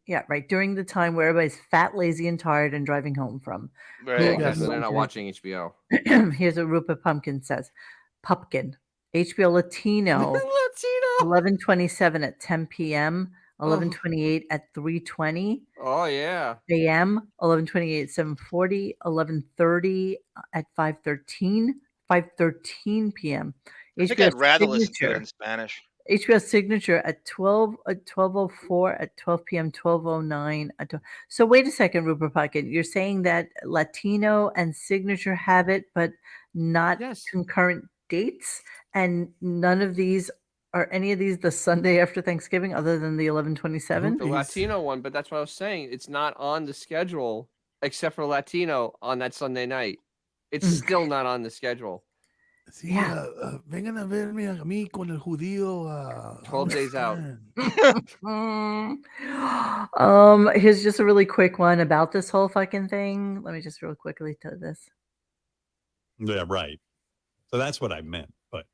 during the time where everybody's fat, lazy, and tired and driving home from. Right. Yeah, Yes. so they're not watching HBO. Here's what Rupert Pumpkin says. Pumpkin, HBO Latino, Latino. 11:27 at 10 p.m., 11:28 at 3:20 Oh yeah. a.m., 11:28 7:40, 11:30 at 5:13, 5:13 p.m. I think I'd rather listen to it in Spanish. HBO Signature at 12:04 at 12 p.m. 12:09 at 12. So wait a second, Rupert Pumpkin. You're saying that Latino and Signature have it, but not Yes. concurrent dates, and none of these are any of these the Sunday after Thanksgiving, other than the 11:27. The Latino one, but that's what I was saying. It's not on the schedule except for Latino on that Sunday night. It's still not on the schedule. Sí, Yeah. vengan a verme a mí con el judío. 12 days out. Here's just a really quick one about this whole fucking thing. Let me just real quickly tell this. Yeah, right. So that's what I meant. But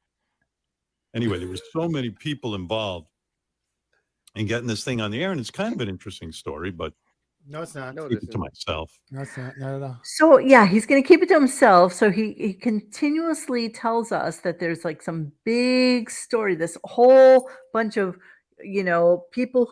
anyway, there was so many people involved in getting this thing on the air, and it's kind of an interesting story, but No, it's not. No, keep it to myself. No, it's not. Not at all. So yeah, he's going to keep it to himself. So he continuously tells us that there's like some big story, this whole bunch of people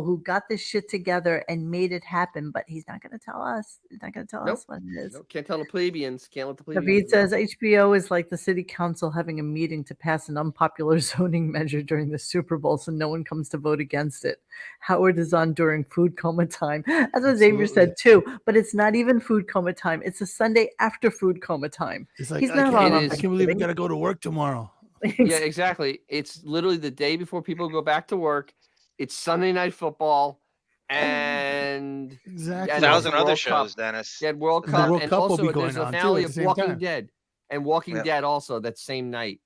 who got this shit together and made it happen. But he's not going to tell us. He's not going to tell Nope. us what it is. No, can't tell the plebeians. Can't let the plebeians. David says HBO is like the city council having a meeting to pass an unpopular zoning measure during the Super Bowl, so no one comes to vote against it. Howard is on during food coma time. That's what Xavier said too. But it's not even food coma time. It's a Sunday after food coma time. It's like He's I not can't, on I can't believe I got to go to work tomorrow. Yeah, exactly. It's literally the day before people go back to work. It's Sunday Night Football, and Exactly. and 1,000 other World shows, Cup. Dennis. You had World And the Cup, World and Cup will also be going there's a on, too, finale at of the same Walking time. Dead, and Walking Yeah. Dead also that same night.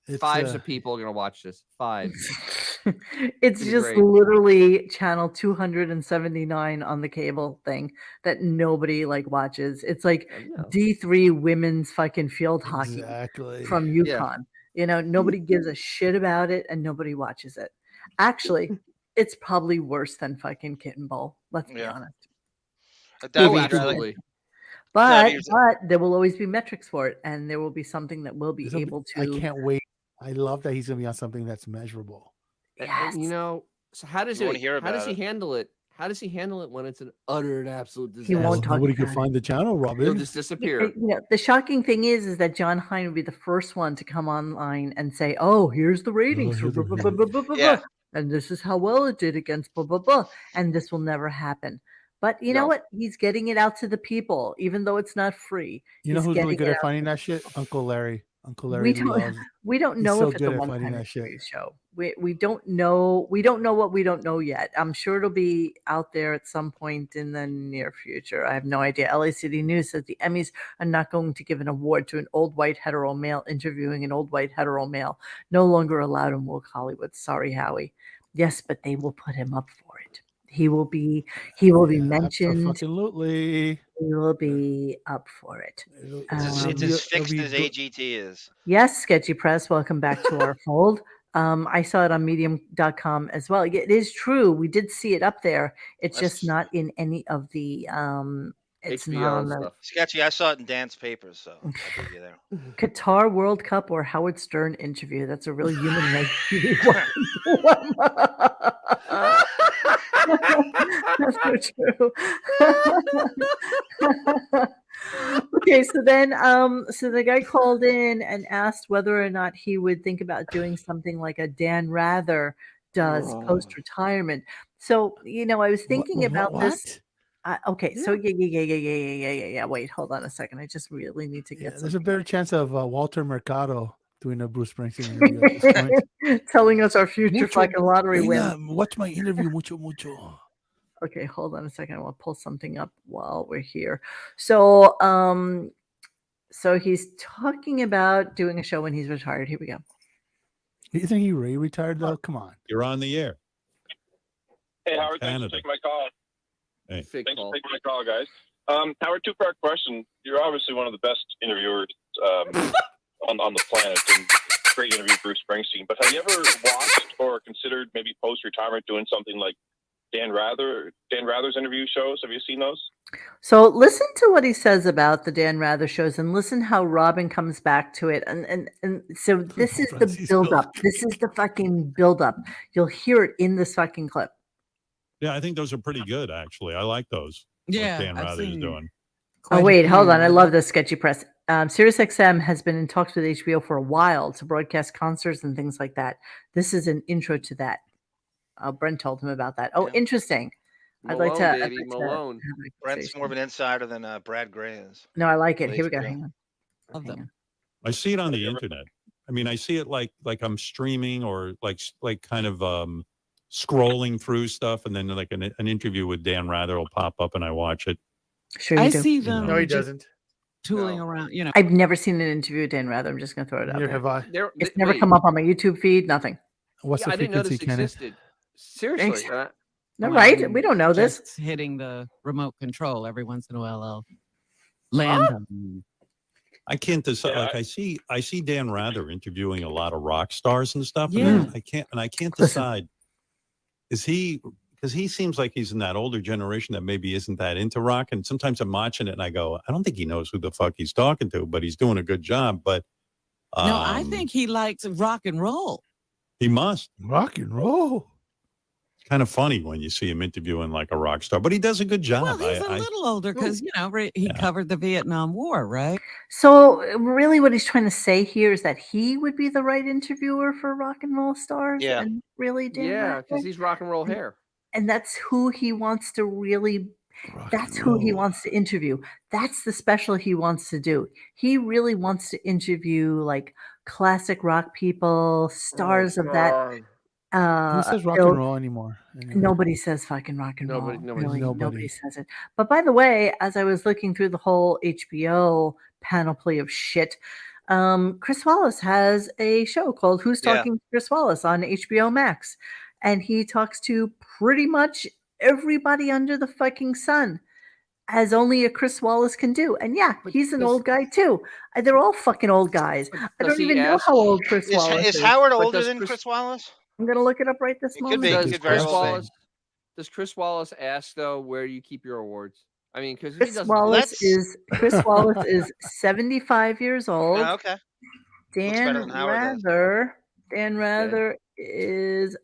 It's, Fives of people are gonna watch this. 5. It's Pretty just great. literally channel 279 on the cable thing that nobody like watches. It's like No. D3 women's fucking field hockey exactly. from UConn. Nobody gives a shit about it and nobody watches it. Actually, it's probably worse than fucking Kitten Bowl. Let's be Yeah. honest. That'd Oh, be absolutely. But here's- there will always be metrics for it, and there will be something that will be This'll able to. I can't wait. I love that he's gonna be on something that's measurable. Yes. So how does You wanna he hear how does about he it. handle it? How does he handle it when it's an utter and absolute disaster? He won't talk Nobody about could it. find the channel, He'll Robin. just disappear. The shocking thing is that John Hine would be the first one to come online and say, "Oh, here's the ratings for here's the blah, blah, blah, blah, blah, Yeah. blah, and this is how well it did against blah blah blah," and this will never happen. But you know No. what? He's getting it out to the people, even though it's not free. You know He's who's really getting good it at out finding to that shit? Uncle Larry. Uncle Larry We don't. loves. We don't He's know so if it's good a at finding one-time that shit. series show. We don't know. We don't know what we don't know yet. I'm sure it'll be out there at some point in the near future. I have no idea. LA City News says the Emmys are not going to give an award to an old white hetero male interviewing an old white hetero male. No longer allowed in woke Hollywood. Sorry, Howie. Yes, but they will put him up for it. He will be mentioned. Absolutely. He will be up for it. It's as fixed as AGT is. Yes, Sketchy Press, welcome back to our fold. I saw it on medium.com as well. It is true. We did see it up there. It's just not in any of the it's HBO not on the stuff. Sketchy, I saw it in Dan's papers, so I'll beat you there. Qatar World Cup or Howard Stern interview. That's a really human rights TV one. That's so true. Okay, so then so the guy called in and asked whether or not he would think about doing something like a Dan Rather does post-retirement. So, I was thinking about this. What? Okay, so yeah. Wait, hold on a second. I just really need to Yeah, get there's a something. better chance of Walter Mercado doing a Bruce Springsteen interview at this point. Telling us our future Mucho, fucking lottery win. venga, watch my interview, mucho. Okay, hold on a second. I will pull something up while we're here. So, so he's talking about doing a show when he's retired. Here we go. You think he retired though? Come on. You're on the air. Hey, Howard, thanks Canada. for taking my call. Hey. Thanks for taking my call, guys. Howard, two-part question. You're obviously one of the best interviewers on the planet, and great interview, Bruce Springsteen. But have you ever watched or considered maybe post-retirement doing something like Dan Rather's interview shows? Have you seen those? So listen to what he says about the Dan Rather shows, and listen how Robin comes back to it. And so this is the build-up. This is the fucking build-up. You'll hear it in this fucking clip. Yeah, I think those are pretty good, actually. I like those. Yeah, what Dan I've Rather's seen doing. Oh, wait, hold on. I love this sketchy press. SiriusXM has been in talks with HBO for a while to broadcast concerts and things like that. This is an intro to that. Brent told him about that. Oh, Yeah. interesting. Malone, I'd like baby, to Malone. have a Brent's more of an conversation. insider than Brad Gray is. No, I like it. Well, Here we go. HBO. Hang on. Love Hang them. on. I see it on the internet. I mean, I see it like I'm streaming or like kind of scrolling through stuff, and then like an interview with Dan Rather will pop up, and I watch it. Sure you I do. see them No, he just doesn't. tooling No. around, you know. I've never seen an interview with Dan Rather. I'm just going to throw it out Neither there. have I. It's never come up on my YouTube feed. Nothing. What's I the didn't know frequency, this Kenneth? existed. Seriously. No, Well, right? We don't know this. Just hitting the remote control every once in a while. I'll land them. I can't decide. Yeah, Like I see Dan Rather interviewing a lot of rock stars and stuff. Yeah. And I can't Listen. decide. Is he, because he seems like he's in that older generation that maybe isn't that into rock. And sometimes I'm watching it and I go, I don't think he knows who the fuck he's talking to, but he's doing a good job. But No, I think he likes rock and roll. he must. Rock and roll. It's kind of funny when you see him interviewing like a rock star, but he does a good job. Well, he's a little older because, he covered the Vietnam War, right? So really what he's trying to say here is that he would be the right interviewer for rock and roll stars. Yeah. And really Dan Yeah, Rather? because he's rock and roll hair. And that's who he wants to really Rock that's and who he roll. wants to interview. That's the special he wants to do. He really wants to interview like classic rock people, stars of that Who says rock ilk. and roll anymore? Anyway. Nobody says fucking rock and Nobody- roll. nobody- Really, Nobody. nobody says it. But by the way, as I was looking through the whole HBO panoply of shit, Chris Wallace has a show called Who's Yeah. Talking to Chris Wallace on HBO Max. And he talks to pretty much everybody under the fucking sun, as only a Chris Wallace can do. And yeah, But he's an does- old guy too. They're all fucking old guys. I does don't he even know ask- how old Chris Is, Wallace is is. Howard But older does than Chris- Chris Wallace? I'm gonna look it up right this It could moment. be. Does Could very Chris well be. Wallace? Does Chris Wallace ask though where you keep your awards? I mean, because he Chris doesn't. Wallace Let's- is Chris Wallace is 75 years old. Oh, okay. better Dan than Howard does. Rather is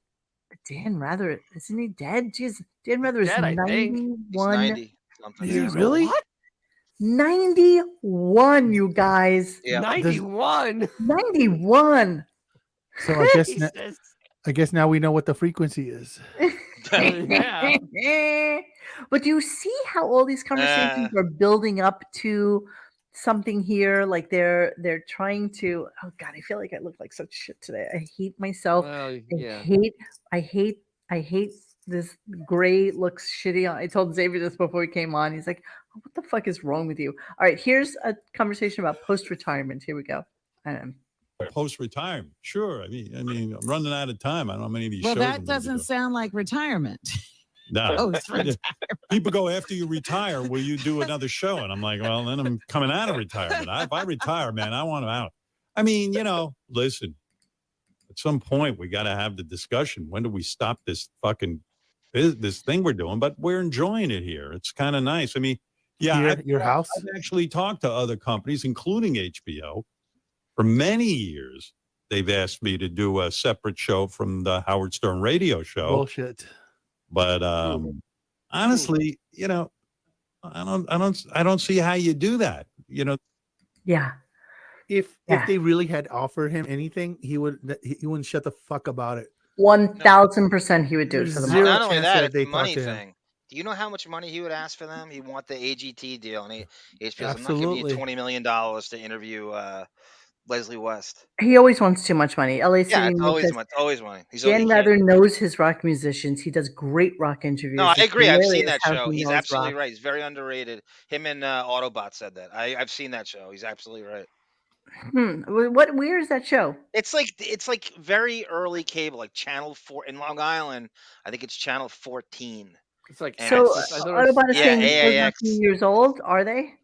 Dan Rather, isn't he dead? Jeez, Dan Rather is Dead, I think. He's 91. 90 something. Is he years old. really? 91, you guys. Yeah. 91. 91. So Jesus. I guess now we know what the frequency is. Yeah. But do you see how all these conversations are building up to something here? Like they're trying to. Oh God, I feel like I look like such shit today. I hate myself. Well, yeah. I hate this gray looks shitty. I told Xavier this before he came on. He's like, oh, what the fuck is wrong with you? All right, here's a conversation about post-retirement. Here we go. Post retirement, sure. I mean, I'm running out of time. I don't know how many of these Well, shows. I'm that gonna doesn't do. sound like retirement. No. Post-retirement. People go, after you retire, will you do another show? And I'm like, well, then I'm coming out of retirement. If I retire, man, I want out. I mean, listen, at some point we got to have the discussion. When do we stop this fucking this thing we're doing? But we're enjoying it here. It's kind of nice. I mean, yeah, Here, your house? I've actually talked to other companies, including HBO. For many years, they've asked me to do a separate show from the Howard Stern radio show. Bullshit. But honestly, I don't see how you do that. Yeah. If Yeah. they really had offered him anything, he wouldn't shut the fuck about it. 1000% he would do it for the Zero money. Not only chance that, that it's they the talk money to him. thing. Do you know how much money he would ask for them? He want the AGT deal, and HBO's, I'm not giving you Absolutely. $20 million to interview Leslie West. He always wants too much money. LA Yeah, City it's News always says money. Always money. He Dan can't. Rather knows his rock musicians. He does great rock interviews. No, I It's agree. I've seen hilarious that how show. he He's knows absolutely rock. right. He's very underrated. Him and Autobot said that. I've seen that show. He's absolutely right. Where is that show? It's like very early cable, like Channel 4 in Long Island. I think it's Channel 14. It's like And So it's, I thought it was Autobot is yeah, saying the shows are a AAX. few years old, are they?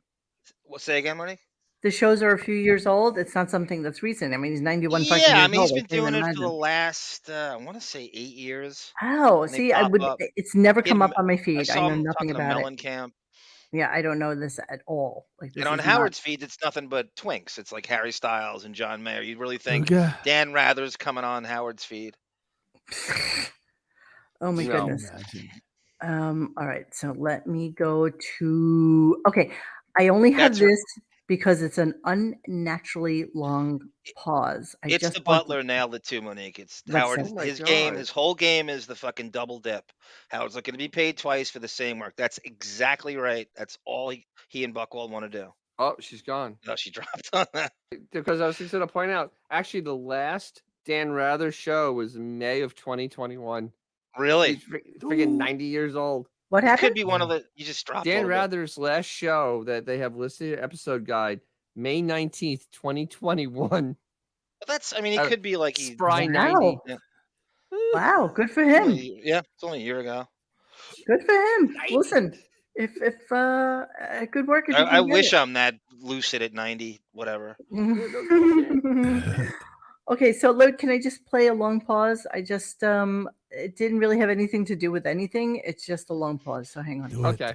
What, say again, Money? The shows are a few years old. It's not something that's recent. I mean, he's 91 fucking Yeah, I years mean old. he's I been can't even doing it for the imagine. last I want to say 8 years. Oh, And they see, pop up. it's never He had come up M- on my I feed. I saw know him nothing talking to about it. Mellencamp. Yeah, I don't know this at all. Like, this And on is not. Howard's feed, it's nothing but twinks. It's like Harry Styles and John Mayer. You'd really think Okay. Dan Rather's coming on Howard's feed. Oh my No. goodness. Imagine. All right, so let me go to. Okay, I only have That's right. this because it's an unnaturally long pause. I It's just the want to- Butler nailed it too, Monique. It's Let's Howard. say. Oh my His God. game, his whole game is the fucking double dip. Howard's looking to be paid twice for the same work. That's exactly right. That's all he and Buchwald want to do. Oh, she's gone. No, she dropped on that. Because I was just going to point out, actually, the last Dan Rather show was May of 2021. Really? He's freaking 90 years old. What It happened? could be one of the. You just dropped. a Dan little bit. Rather's last show that they have listed episode guide, May 19th, 2021. But that's. I mean, he could be like he. Spry Wow. 90. Yeah. Wow, good for him. Yeah, it's only a year ago. Good for him. Listen, if good work. If you I can get wish it. I'm that lucid at 90, whatever. Okay, so look, can I just play a long pause? I just it didn't really have anything to do with anything. It's just a long pause. So hang on. Do it. Okay.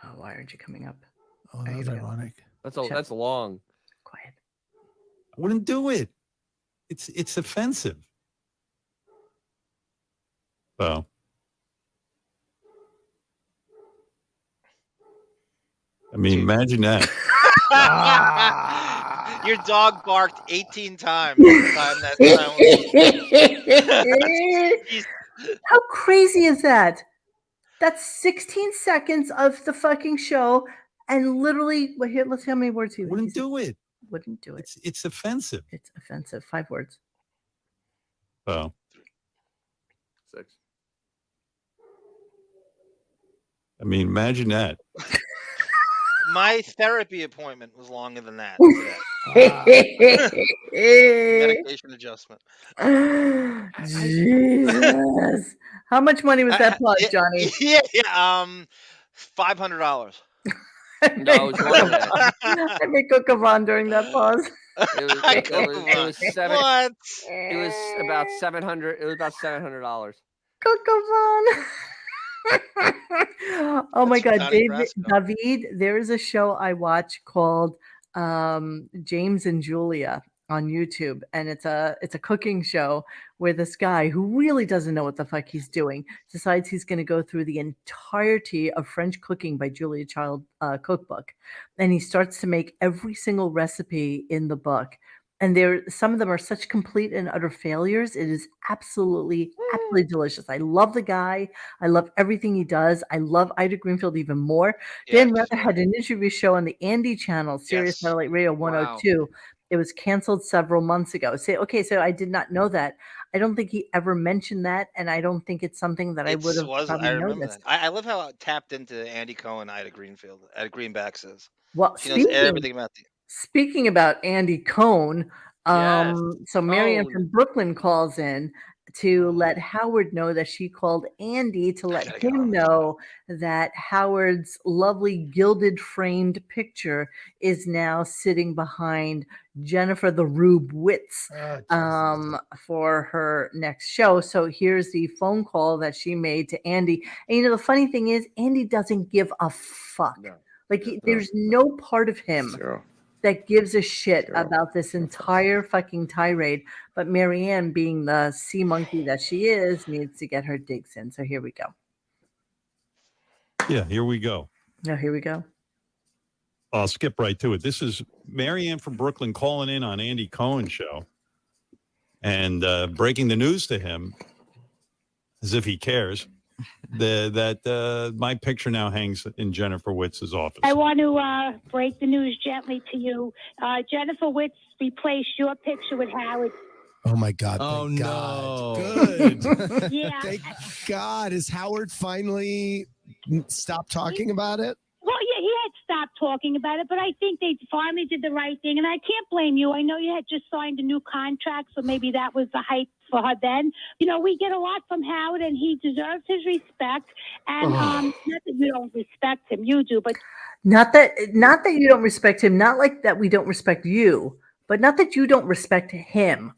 Oh, why aren't you coming up? Oh, There that was you go. ironic. That's long. Quiet. I wouldn't do it. It's offensive. So I mean, imagine that. Your dog barked 18 times. That time How crazy is that? That's 16 seconds of the fucking show, and literally, well, here, let's see how many words he Wouldn't he do it. Wouldn't do it. It's offensive. It's offensive. 5 words. So 6. I mean, imagine that. My therapy appointment was longer than that. Medication adjustment. Jesus. How much money was that pause, Johnny? Yeah, $500. No, it was more than that. I make Cook on during that pause. It was 7. What? It was about 700. It was about $700. Cook Oh my That's God, Donnie David, there is a show I watch called James and Julia on YouTube, and it's a cooking show where this guy who really doesn't know what the fuck he's doing decides he's going to go through the entirety of French Cooking by Julia Child cookbook, and he starts to make every single recipe in the book. And some of them are such complete and utter failures. It is absolutely delicious. I love the guy. I love everything he does. I love Ida Greenfield even more. Yeah, Dan Rather had an interview show on the Andy channel, Sirius Yes. Satellite Radio 102. It was canceled several months ago. So I did not know that. I don't think he ever mentioned that, and I don't think it's something that I would have probably I remember noticed. that. I love how it tapped into Andy Cohen, Ida Greenfield, Ida Greenback says. Well, She knows everything about the. Speaking about Andy Cohen, Yes. so Marianne Cohen. from Brooklyn calls in to let Howard know that she called Andy to let gotta get him on. know that Howard's lovely gilded framed picture is now sitting behind Jennifer the Rube Witz for her next show. So here's the phone call that she made to Andy. And the funny thing is, Andy doesn't give a fuck. No. Like there's no part of him that gives a shit about this entire fucking tirade. But Marianne, being the sea monkey that she is, needs to get her digs in. So here we go. Yeah, here we go. No, here we go. I'll skip right to it. This is Marianne from Brooklyn calling in on Andy Cohen's show. and breaking the news to him, as if he cares, that my picture now hangs in Jennifer Witz's office. I want to break the news gently to you. Jennifer Witz replaced your picture with Howard. Oh my God! Thank God. Good. Yeah. Thank God. Has Howard finally stopped talking about it? Well, yeah, he had stopped talking about it, but I think they finally did the right thing, and I can't blame you. I know you had just signed a new contract, so maybe that was the hype for her then. You know, we get a lot from Howard, and he deserves his respect. And not that you don't respect him, you do, but not that you don't respect him, not like that we don't respect you, but not that you don't respect him,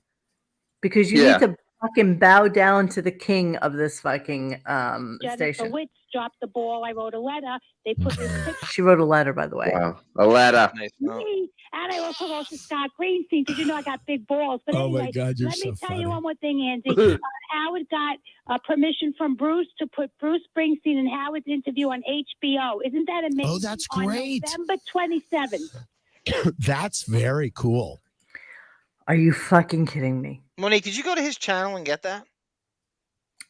because you need to fucking bow down to the king of this fucking Jennifer station. Witz dropped the ball. I wrote a letter. They put his picture. She wrote a letter, by the way. Wow, a letter. Me, and I also wrote to Scott Greenstein because you know I got big balls. But Oh anyway, my God, you're let me so tell you funny. one more thing, Andy. Howard got permission from Bruce to put Bruce Springsteen in Howard's interview on HBO. Isn't that amazing? Oh, that's great. On November 27th. That's very cool. Are you fucking kidding me? Monique, did you go to his channel and get that?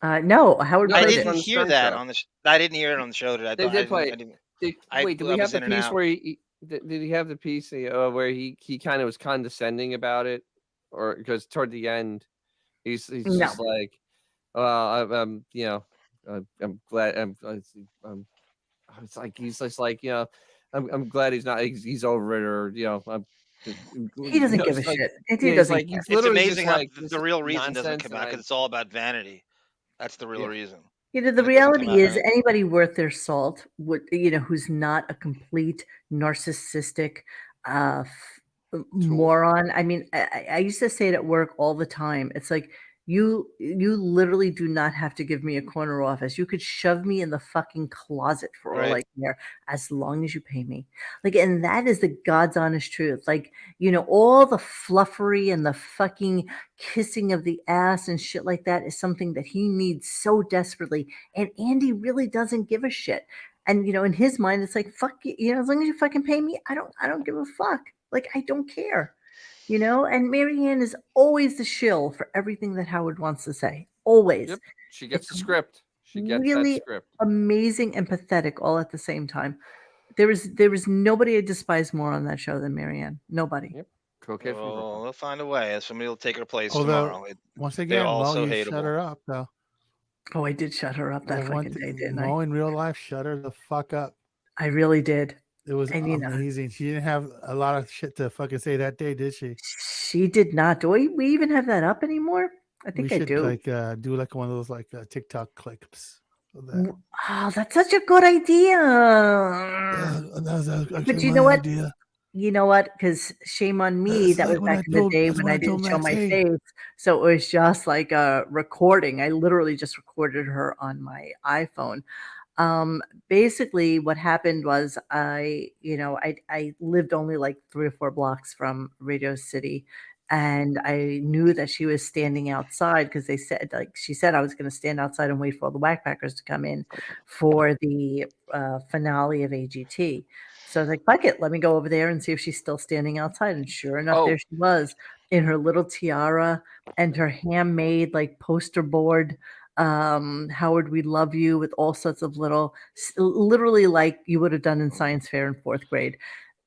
No, Howard I played didn't it. hear that on the. I didn't hear it on the show today. They did play. Wait, did we have the in and piece out. where did he have the piece where he kind of was condescending about it, or because toward the end, he's just like, I'm glad it's like he's just like, I'm glad he's not he's over it, or He doesn't give a like, shit. He doesn't like, care. he's It's literally amazing just how like, the real reason doesn't nonsense, come out because it's all about vanity. That's the real reason. The It doesn't reality come out is right. anybody worth their salt would, who's not a complete narcissistic moron. I mean, I used to say it at work all the time. It's like, you literally do not have to give me a corner office. You could shove me in the fucking closet for all I care, as long as you pay me. Like, and that is the God's honest truth. Like, all the fluffery and the fucking kissing of the ass and shit like that is something that he needs so desperately. And Andy really doesn't give a shit. And in his mind, it's like, fuck you, as long as you fucking pay me, I don't give a fuck. Like, I don't care. And Marianne is always the shill for everything that Howard wants to say. Always. Yep. She gets the script. She gets really that script. Amazing and pathetic all at the same time. There was nobody I despise more on that show than Marianne. Nobody. Yep. They'll find a way. Somebody will take her place Although, tomorrow. once again, they're all Mo, so you hateable. shut her up, though. Oh, I did shut her up that fucking day, didn't I? Mo in real life shut her the fuck up. I really did. It was amazing. She didn't have a lot of shit to fucking say that day, did she? She did not. Do we even have that up anymore? I think we I should do. Do like one of those TikTok clips. Oh, that's such a good idea. But you know what? Idea. You know what? Because shame on me. That was back in the day when I didn't show my face. So it was just like a recording. I literally just recorded her on my iPhone. Basically what happened was I lived only like 3 or 4 blocks from Radio City, and I knew that she was standing outside because she said I was going to stand outside and wait for all the Whackpackers to come in for the finale of AGT. So I was like, fuck it, let me go over there and see if she's still standing outside. And sure enough, there she was in her little tiara and her handmade poster board. Howard, we love you, with all sorts of literally like you would have done in science fair in 4th grade.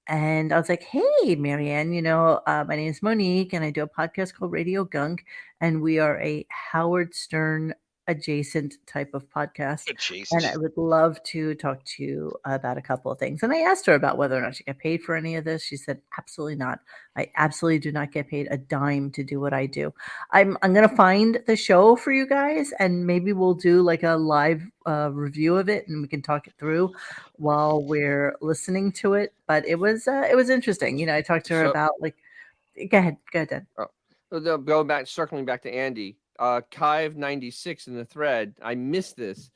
And I was like, hey, Marianne, my name is Monique and I do a podcast called RadioGunk, and we are a Howard Stern adjacent type of podcast. And I would love to talk to you about a couple of things. And I asked her about whether or not she got paid for any of this. She said, absolutely not. I absolutely do not get paid a dime to do what I do. I'm going to find the show for you guys, and maybe we'll do like a live review of it, and we can talk it through while we're listening to it. But it was interesting. I talked to her about go ahead, Dan. Circling back to Andy. Kive96 in the thread. I missed this.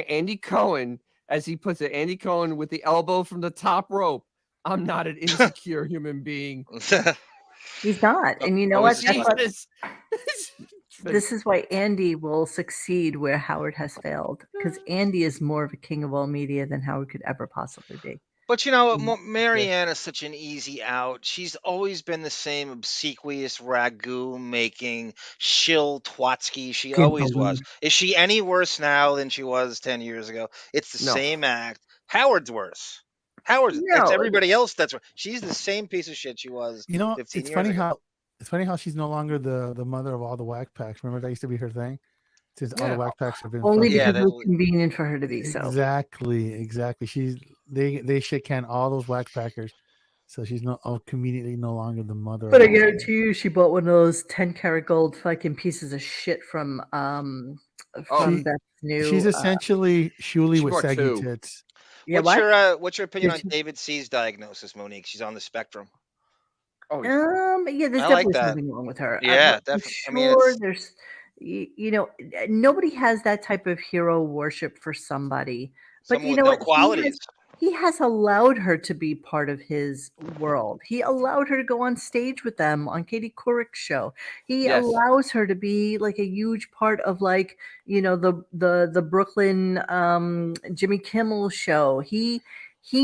Andy Cohen, as he puts it, Andy Cohen with the elbow from the top rope. I'm not an insecure human being. He's not. And you know what? This is why Andy will succeed where Howard has failed, because Andy is more of a king of all media than Howard could ever possibly be. But you know, Marianne is such an easy out. She's always been the same obsequious ragu making shill Twatsky. She always was. Is she any worse now than she was 10 years ago? It's the No. same act. Howard's worse. It's No, everybody else that's worse. She's the same piece of shit she was You know, 15 it's years funny ago. how she's no longer the mother of all the whack packs. Remember that used to be her thing. Since all the Yeah. whack packs have been only fucking- Yeah, because it was convenient for her to be so. Exactly. They shit can all those whack packers, so she's conveniently no longer the mother. But of I all. guarantee you, she bought one of those 10-karat gold fucking pieces of shit from She- Beth's new. She's essentially Shuli she with bought saggy two. tits. Yeah, what? What's your opinion Did on she- David C's diagnosis, Monique? She's on the spectrum. Oh, Yeah, there's I like definitely that. something wrong with her. Yeah, But for definitely. I mean, sure, it's there's, you know, nobody has that type of hero worship for somebody. But someone you with know no what? qualities. He has allowed her to be part of his world. He allowed her to go on stage with them on Katie Couric's show. He Yes. allows her to be like a huge part of, like, you know, the Brooklyn Jimmy Kimmel show. He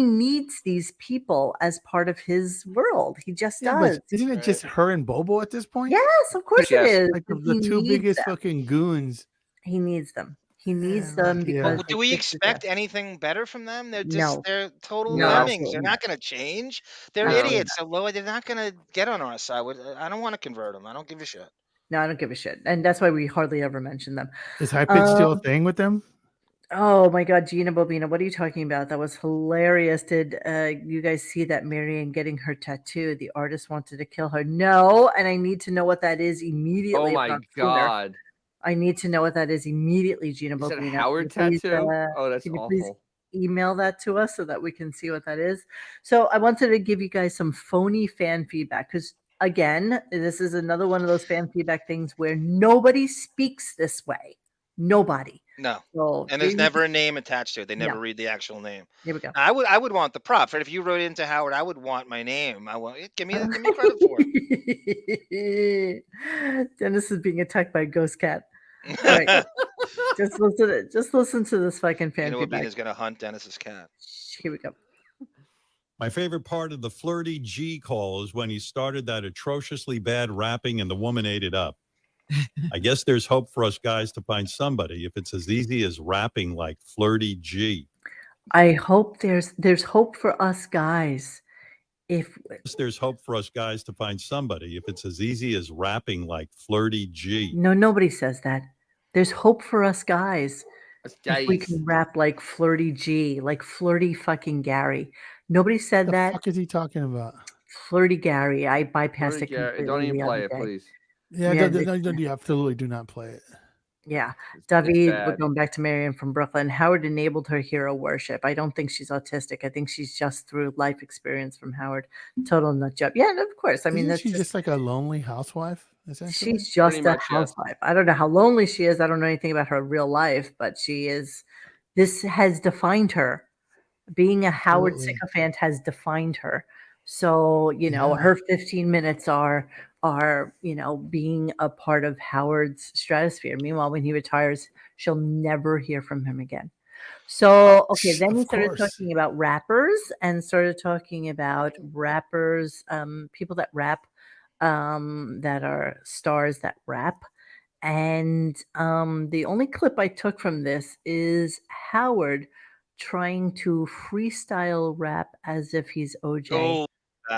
needs these people as part of his world. He just Yeah, does. but isn't it just her and Bobo at this point? Yes, of course Yes. it is. Like but the he two needs biggest them. fucking goons. He needs them. He needs Yeah, them like, yeah. because Well, do we expect anything better from them? They're No. they're total No, lemmings. They're absolutely not going to change. They're Absolutely idiots. They're not going to get on our side. I don't want to convert them. I don't give a shit. No, I don't give a shit, and that's why we hardly ever mention them. Is high pitch still a thing with them? Oh my God, Gina Bobina, what are you talking about? That was hilarious. Did you guys see that Marianne getting her tattoo? The artist wanted to kill her. No, and I need to know what that is immediately. Oh if my not sooner. God. I need to know what that is immediately, Gina Is that a Bobina. Howard Can you please, tattoo? Oh, that's can you please awful. email that to us so that we can see what that is? So I wanted to give you guys some phony fan feedback because, again, this is another one of those fan feedback things where nobody speaks this way. Nobody. No. So And there's you- never a name attached to it. They never No. read the actual name. Here we go. I would want the props. Right? If you wrote into Howard, I would want my name. Give me credit for it. Dennis is being attacked by a ghost cat. All right. Just listen to this fucking fan You know what feedback. Bean is going to hunt Dennis's cat. Here we go. My favorite part of the flirty G call is when he started that atrociously bad rapping and the woman ate it up. I guess there's hope for us guys to find somebody if it's as easy as rapping like flirty G. I hope there's hope for us guys. If there's hope for us guys to find somebody if it's as easy as rapping like flirty G. No, nobody says that. There's hope for us guys. If we Guys. can rap like flirty G, like flirty fucking Gary. Nobody said The that. fuck is he talking about? Flirty Gary. I bypassed Flirty it Gary. completely. Don't even the play other it, day. please. Yeah, Yeah, you absolutely do not play it. Yeah, It's David, we're bad. going back to Marianne from Brooklyn. Howard enabled her hero worship. I don't think she's autistic. I think she's just through life experience from Howard. Total nut job. Yeah, and of course. I mean, Isn't that's she just like a lonely housewife, essentially? she's just Pretty a much, yes. housewife. I don't know how lonely she is. I don't know anything about her real life, but she is. This has defined her. Being a Howard Absolutely. sycophant has defined her. So, you know, Yeah. her 15 minutes are, you know, being a part of Howard's stratosphere. Meanwhile, when he retires, she'll never hear from him again. So, okay, then he Of started course. talking about rappers and started talking about rappers, people that rap, that are stars that rap. And the only clip I took from this is Howard trying to freestyle rap as if he's OJ. Oh,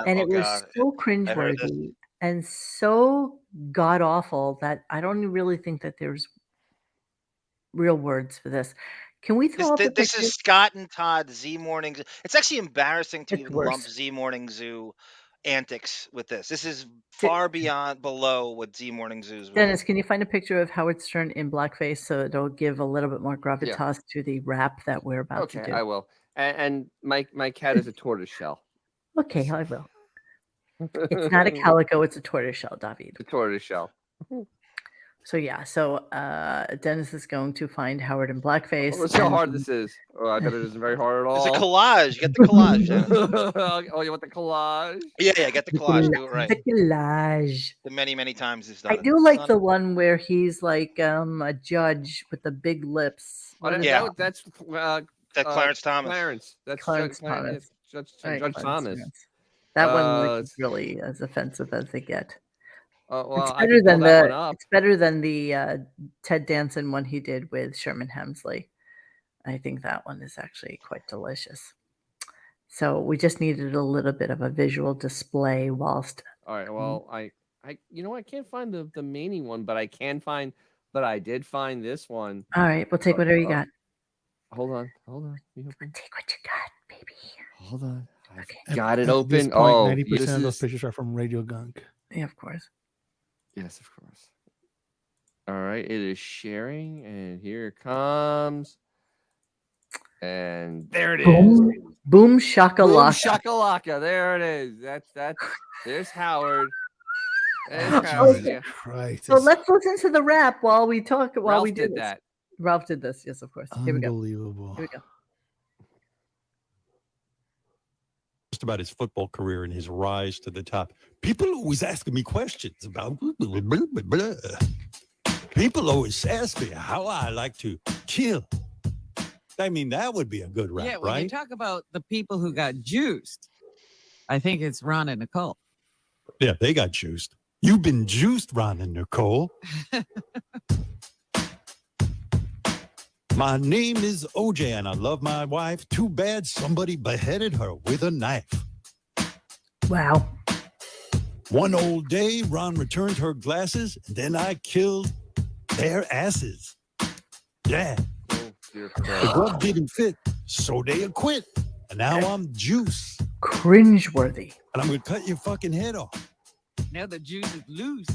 And it was God. so I heard this. cringeworthy and so god awful that I don't really think that there's real words for this. Can we throw up a This picture? is Scott and Todd Z Morning Zoo. It's actually embarrassing to It's even worse. lump Z Morning Zoo antics with this. This is far below what Z Morning Zoo's with. Dennis, can you find a picture of Howard Stern in blackface so it'll give a little bit more gravitas to the rap that we're about to Okay, do? I will. And my cat is a tortoise shell. Okay, I will. It's not a calico, it's a tortoiseshell, David. A tortoise shell. So yeah, so Dennis is going to find Howard in blackface. Let's see how and- hard this is. Oh, I bet it isn't very hard at all. It's a collage. Get the collage, Dennis. Oh, you want the collage? Yeah, get the collage. Do it right. The collage. The many times he's done I it. do like Son the of- one where he's like a judge with the big lips. What is Yeah. that? That's That Clarence Thomas. Clarence. That's Clarence Clarence. Thomas. Judge All right, Thomas. That one like, Uh, is really as offensive as they get. well, I can pull that one up. It's better than the Ted Danson one he did with Sherman Hemsley. I think that one is actually quite delicious. So we just needed a little bit of a visual display whilst. All right. Well, I I can't find the main one, but I did find this one. All right, we'll take whatever you got. Hold on. Take what you got, baby. Hold on. Okay. Got it At open. this point, Oh, 90% of those pictures are from RadioGunk. Yeah, of course. Yes, of course. All right, it is sharing, and here it comes. And there it is. Boom shakalaka. Boom shakalaka. There it is. That's there's Howard. There's Howard. Yeah. Christ. So let's listen to the rap while we talk. While Ralph we do did this. that. Ralph did this. Yes, of course. Here we go. Unbelievable. Here we go. Just about his football career and his rise to the top. People always asking me questions about blah, blah, blah, blah, blah. People always ask me how I like to kill. I mean, that would be a good rap, Yeah, when right? you talk about the people who got juiced, I think it's Ron and Nicole. Yeah, they got juiced. You've been juiced, Ron and Nicole. My name is OJ and I love my wife. Too bad somebody beheaded her with a knife. Wow. One old day, Ron returned her glasses, and then I killed their asses. Yeah. The glove didn't fit, so they acquit. And now I'm juice. Cringeworthy. And I'm going to cut your fucking head off. Now the juice is loose.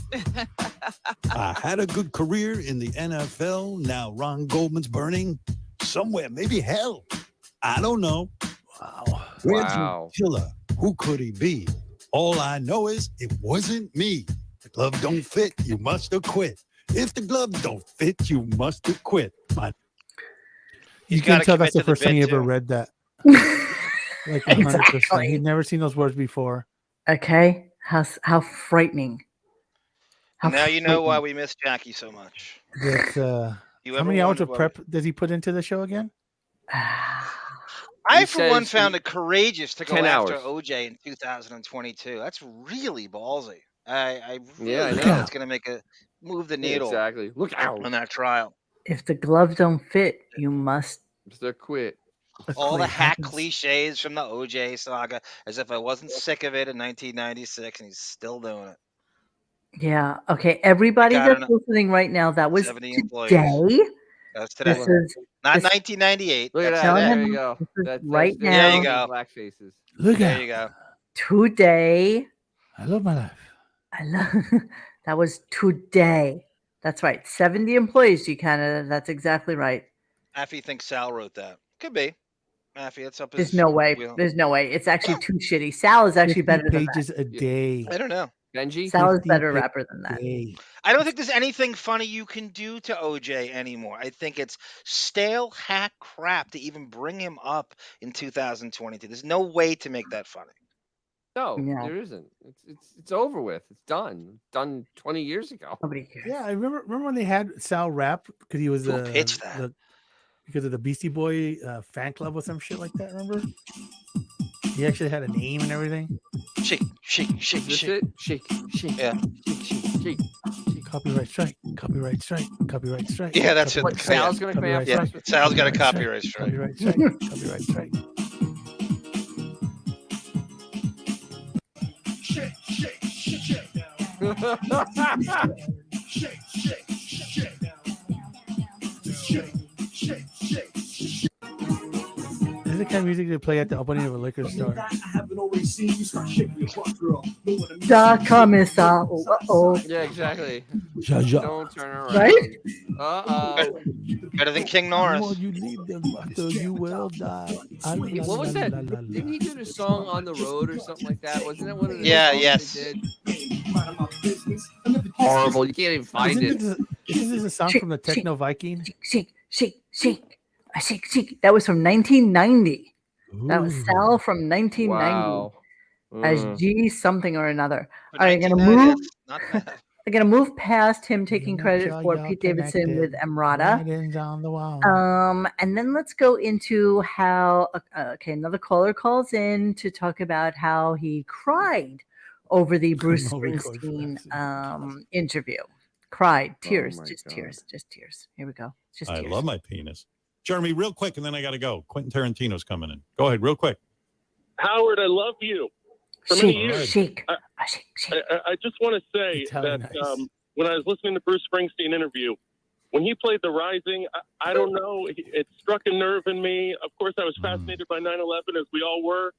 I had a good career in the NFL. Now Ron Goldman's burning somewhere, maybe hell. I don't know. Wow. Reggie Killer. Who could he be? All I know is it wasn't me. The glove don't fit, you must have quit. If the glove don't fit, you must have quit. You can tell that's the first time he ever read that. Like 100%. Exactly. He'd never seen those words before. Okay. How frightening. Now you know why we miss Jackie so much. How many hours of prep does he put into the show again? I, for one, found it courageous to go 10 after hours. OJ in 2022. That's really ballsy. I really I think know. it's going to move the needle Exactly. Look out. on that trial. If the gloves don't fit, you must quit. All the quit. hack cliches from the OJ saga, as if I wasn't sick of it in 1996, and he's still doing it. Yeah. Okay. Everybody Got that's listening right now, that was 70 employees. today. That's today. This is Not this- 1998. Look at That's that. today. There you go. That's right there's now. There you go. Black faces. Look There at you go. Today. I love my life. I love that was today. That's right. 70 employees, G Canada. That's exactly right. Affy thinks Sal wrote that. Could be. Affy, it's up his There's no way. wheel. There's no way. It's actually too shitty. Sal is actually 50 better than pages that. a day. I don't know. Benji? Sal is 50 better pages rapper than that. a day. I don't think there's anything funny you can do to OJ anymore. I think it's stale hack crap to even bring him up in 2022. There's no way to make that funny. No, No. there isn't. It's over with. It's done. Done 20 years ago. Nobody cares. Yeah, I remember when they had Sal rap because he was Who pitched that? because of the Beastie Boy fan club or some shit like that. Remember? He actually had a name and everything. Shake, shake, shake, Is this shake. it? Shake, shake, Yeah. shake. Copyright strike. Copyright strike. Copyright strike. Yeah, that's it. What, Sal's going to pay off Yeah, first with Sal's got a copyright strike. Copyright strike. Copyright strike. This is the kind of music they play at the opening of a liquor store. Commissar. Uh-oh. Yeah, exactly. Ja, ja. Don't turn around. Right? Uh-oh. Better than King Norris. Before you leave them, after you will die. Wait, what was that? Didn't he do the song On the Road or something like that? Wasn't that one of the Yeah, songs yes. they did? Horrible. You can't even find it. Isn't this a song from the Techno Viking? Shake, shake, shake. Shake, shake. That was from 1990. That was Sal from 1990 Wow. as G something or another. For All right, gonna 1990, move. that's not bad. They're gonna move past him You're taking not credit sure for you're Pete Davidson with connected. Emrata. Writings on the wall. And then let's go into how okay, another caller calls in to talk about how he cried over the Bruce No record for Springsteen interview. Cried, tears, my just God. tears, just tears. Here we go. It's just I tears. love my penis. Jeremy, real quick, and then I got to go. Quentin Tarantino's coming in. Go ahead, real quick. Howard, I love you. For many years, Shake. I just want to say Italian that nice. When I was listening to Bruce Springsteen interview, when he played The Rising, I don't know, it struck a nerve in me. Of course, I was fascinated by 9/11, as we all were.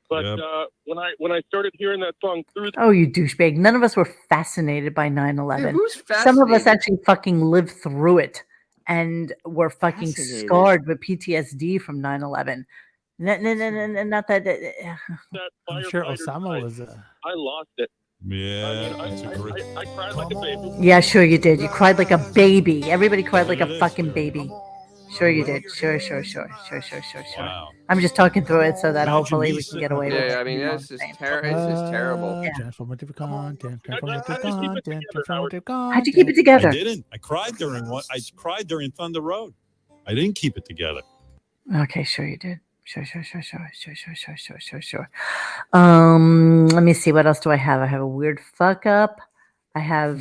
But when I started hearing that song through, Oh, you douchebag! None of us were fascinated by 9/11. Dude, who's Some of us fascinated? actually fucking lived through it and were fucking Fascinated. scarred with PTSD from 9/11. Not that. that I'm sure firefighter Osama died, was. I lost it. Yeah, that's a great. I cried like a baby. Yeah, sure you did. You cried like a baby. Everybody cried like a fucking baby. Sure you did. Sure. Wow. I'm just talking through it so that Imagine hopefully me we can sitting get away up with there. it. Yeah, I mean, You know this what is I'm saying? this is terrible. Transformative content. How Transformative did you keep it content. together, Transformative content. How'd you keep it I together? didn't. I cried during one. I cried during Thunder Road. I didn't keep it together. Okay, sure you did. Sure. Let me see. What else do I have? I have a weird fuck up. I have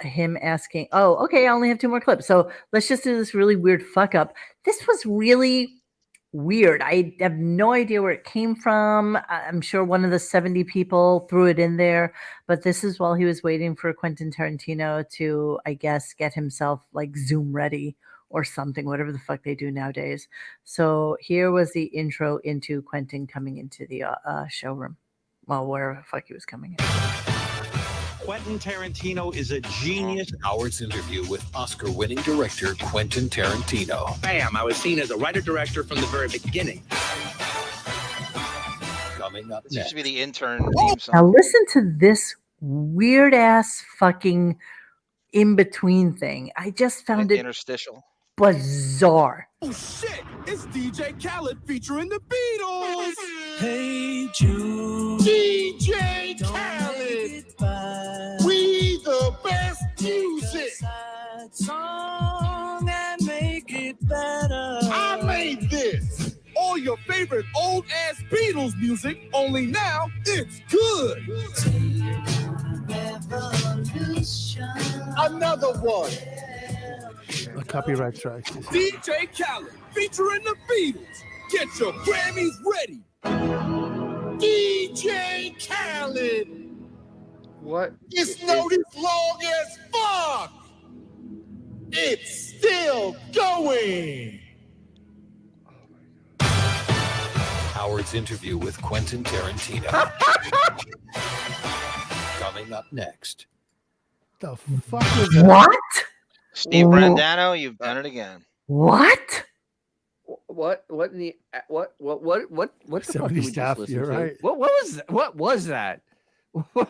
him asking. Oh, okay. I only have 2 more clips. So let's just do this really weird fuck up. This was really weird. I have no idea where it came from. I'm sure one of the 70 people threw it in there, but this is while he was waiting for Quentin Tarantino to, I guess, get himself like Zoom ready or something, whatever the fuck they do nowadays. So here was the intro into Quentin coming into the showroom. Well, wherever the fuck he was coming in. Quentin Tarantino is a genius. Howard's interview with Oscar-winning director Quentin Tarantino. Bam, I was seen as a writer-director from the very beginning. Coming up This used next. to be the intern theme Now song. listen to this weird ass fucking in between thing. I just found it Interstitial. bizarre. Oh shit! It's DJ Khaled featuring the Beatles. Hey Jude, DJ Khaled. We the best music. Song and make it better. I made this. All your favorite old ass Beatles music, only now it's good. Another one. A copyright strike. DJ Khaled featuring the Beatles. Get your Grammys ready. DJ Khaled. What? It's noted long as fuck. It's still going. Howard's interview with Quentin Tarantino. Coming up next. The fuck was that? What? Steve Whoa. Brandano, you've done it again. What? What in the what the fuck 70 did we staff, just listen you're to? right. What was that? What was that? What?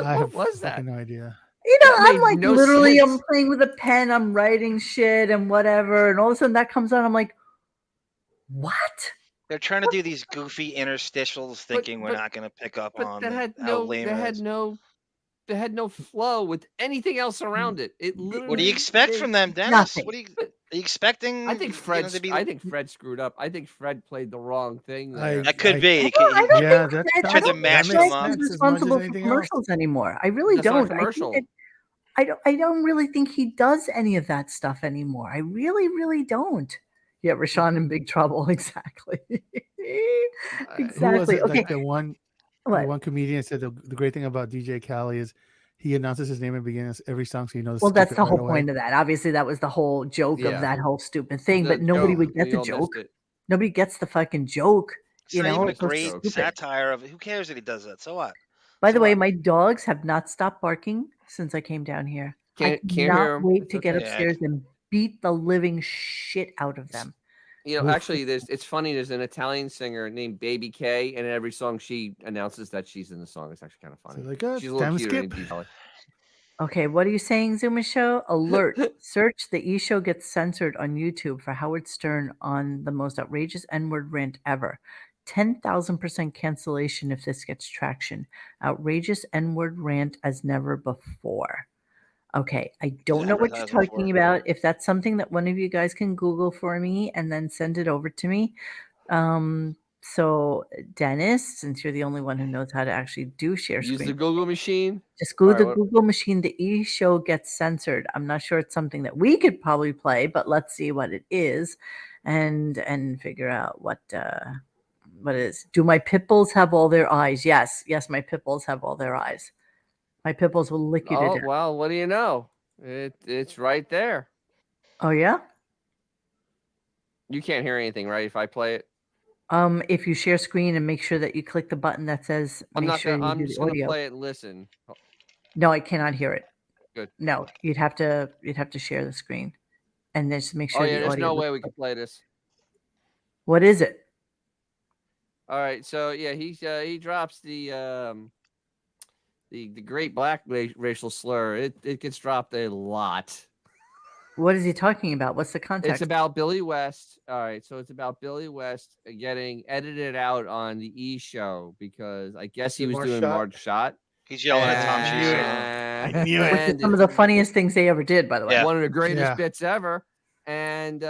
I have was that? fucking no idea. You know, That I'm made like no literally, sense. I'm playing with a pen, I'm writing shit and whatever, and all of a sudden that comes out. I'm like, what? They're trying to do these goofy interstitials, thinking we're but- not going to pick up But on that had how no lame that it had is. no flow with anything else around it. It literally. What do you expect from them, Dennis? Nothing. What are you expecting? I think you know, to be? I think Fred screwed up. I think Fred played the wrong thing I- there. that could be. Well, I don't Yeah, think that Fred, I Tried to don't mash think them Fred up. is As much as responsible for anything else. commercials anymore. I really That's not a don't. commercial. I don't really think he does any of that stuff anymore. I really don't. Yeah, Rashawn in big trouble. Exactly. Who was Exactly. it? Okay. Like the one What? comedian said the great thing about DJ Khaled is he announces his name at the beginning of every song, so you know. to Well, skip that's it the right whole away. point of that. Obviously, that was the whole joke Yeah. of that whole stupid thing, The but nobody joke, would get we the all joke. missed it. Nobody gets the fucking joke. It's You not know, even a it's so great stupid. satire of it. Who cares that he does that? So what? By So the way, what? my dogs have not stopped barking since I came down here. I Can't hear cannot 'em. wait It's to get okay. upstairs and beat the living shit out of them. You know, Oof. actually, it's funny. There's an Italian singer named Baby K, and in every song she announces that she's in the song. It's actually kind of So funny. like, She's a little time cuter than skip. Dee. Okay, what are you saying, Zuma Show? Alert. Search the E Show gets censored on YouTube for Howard Stern on the most outrageous N-word rant ever. 10,000% cancellation if this gets traction. Outrageous N-word rant as never before. Okay, I don't know what you're advertising for talking it. about. If that's something that one of you guys can Google for me and then send it over to me. So Dennis, since you're the only one who knows how to actually do share Use screen, the Google machine. just go All to the right, what- Google machine. The E show gets censored. I'm not sure it's something that we could probably play, but let's see what it is, and figure out what it is. Do my pit bulls have all their eyes? Yes, my pit bulls have all their eyes. My pit bulls will lick you to Oh death. well, what do you know? It's right there. Oh yeah. You can't hear anything, right? If I play it, If you share screen and make sure that you click the button that says I'm make not sure gonna. you I'm do just the gonna audio. play it and listen. Oh, No, I cannot hear it. good. No, you'd have to share the screen and then just make sure Oh yeah, the there's audio. no way we can play this. What is it? All right, so yeah, he drops the great black racial slur. It gets dropped a lot. What is he talking about? What's the context? It's about Billy West. All right, so it's about Billy West getting edited out on the E show because I guess he was doing Marge Shot. He's yelling at Tom Sheehan. I knew it. Which is some of the funniest things they ever did, by the way. Yeah. One of the greatest Yeah. bits ever. And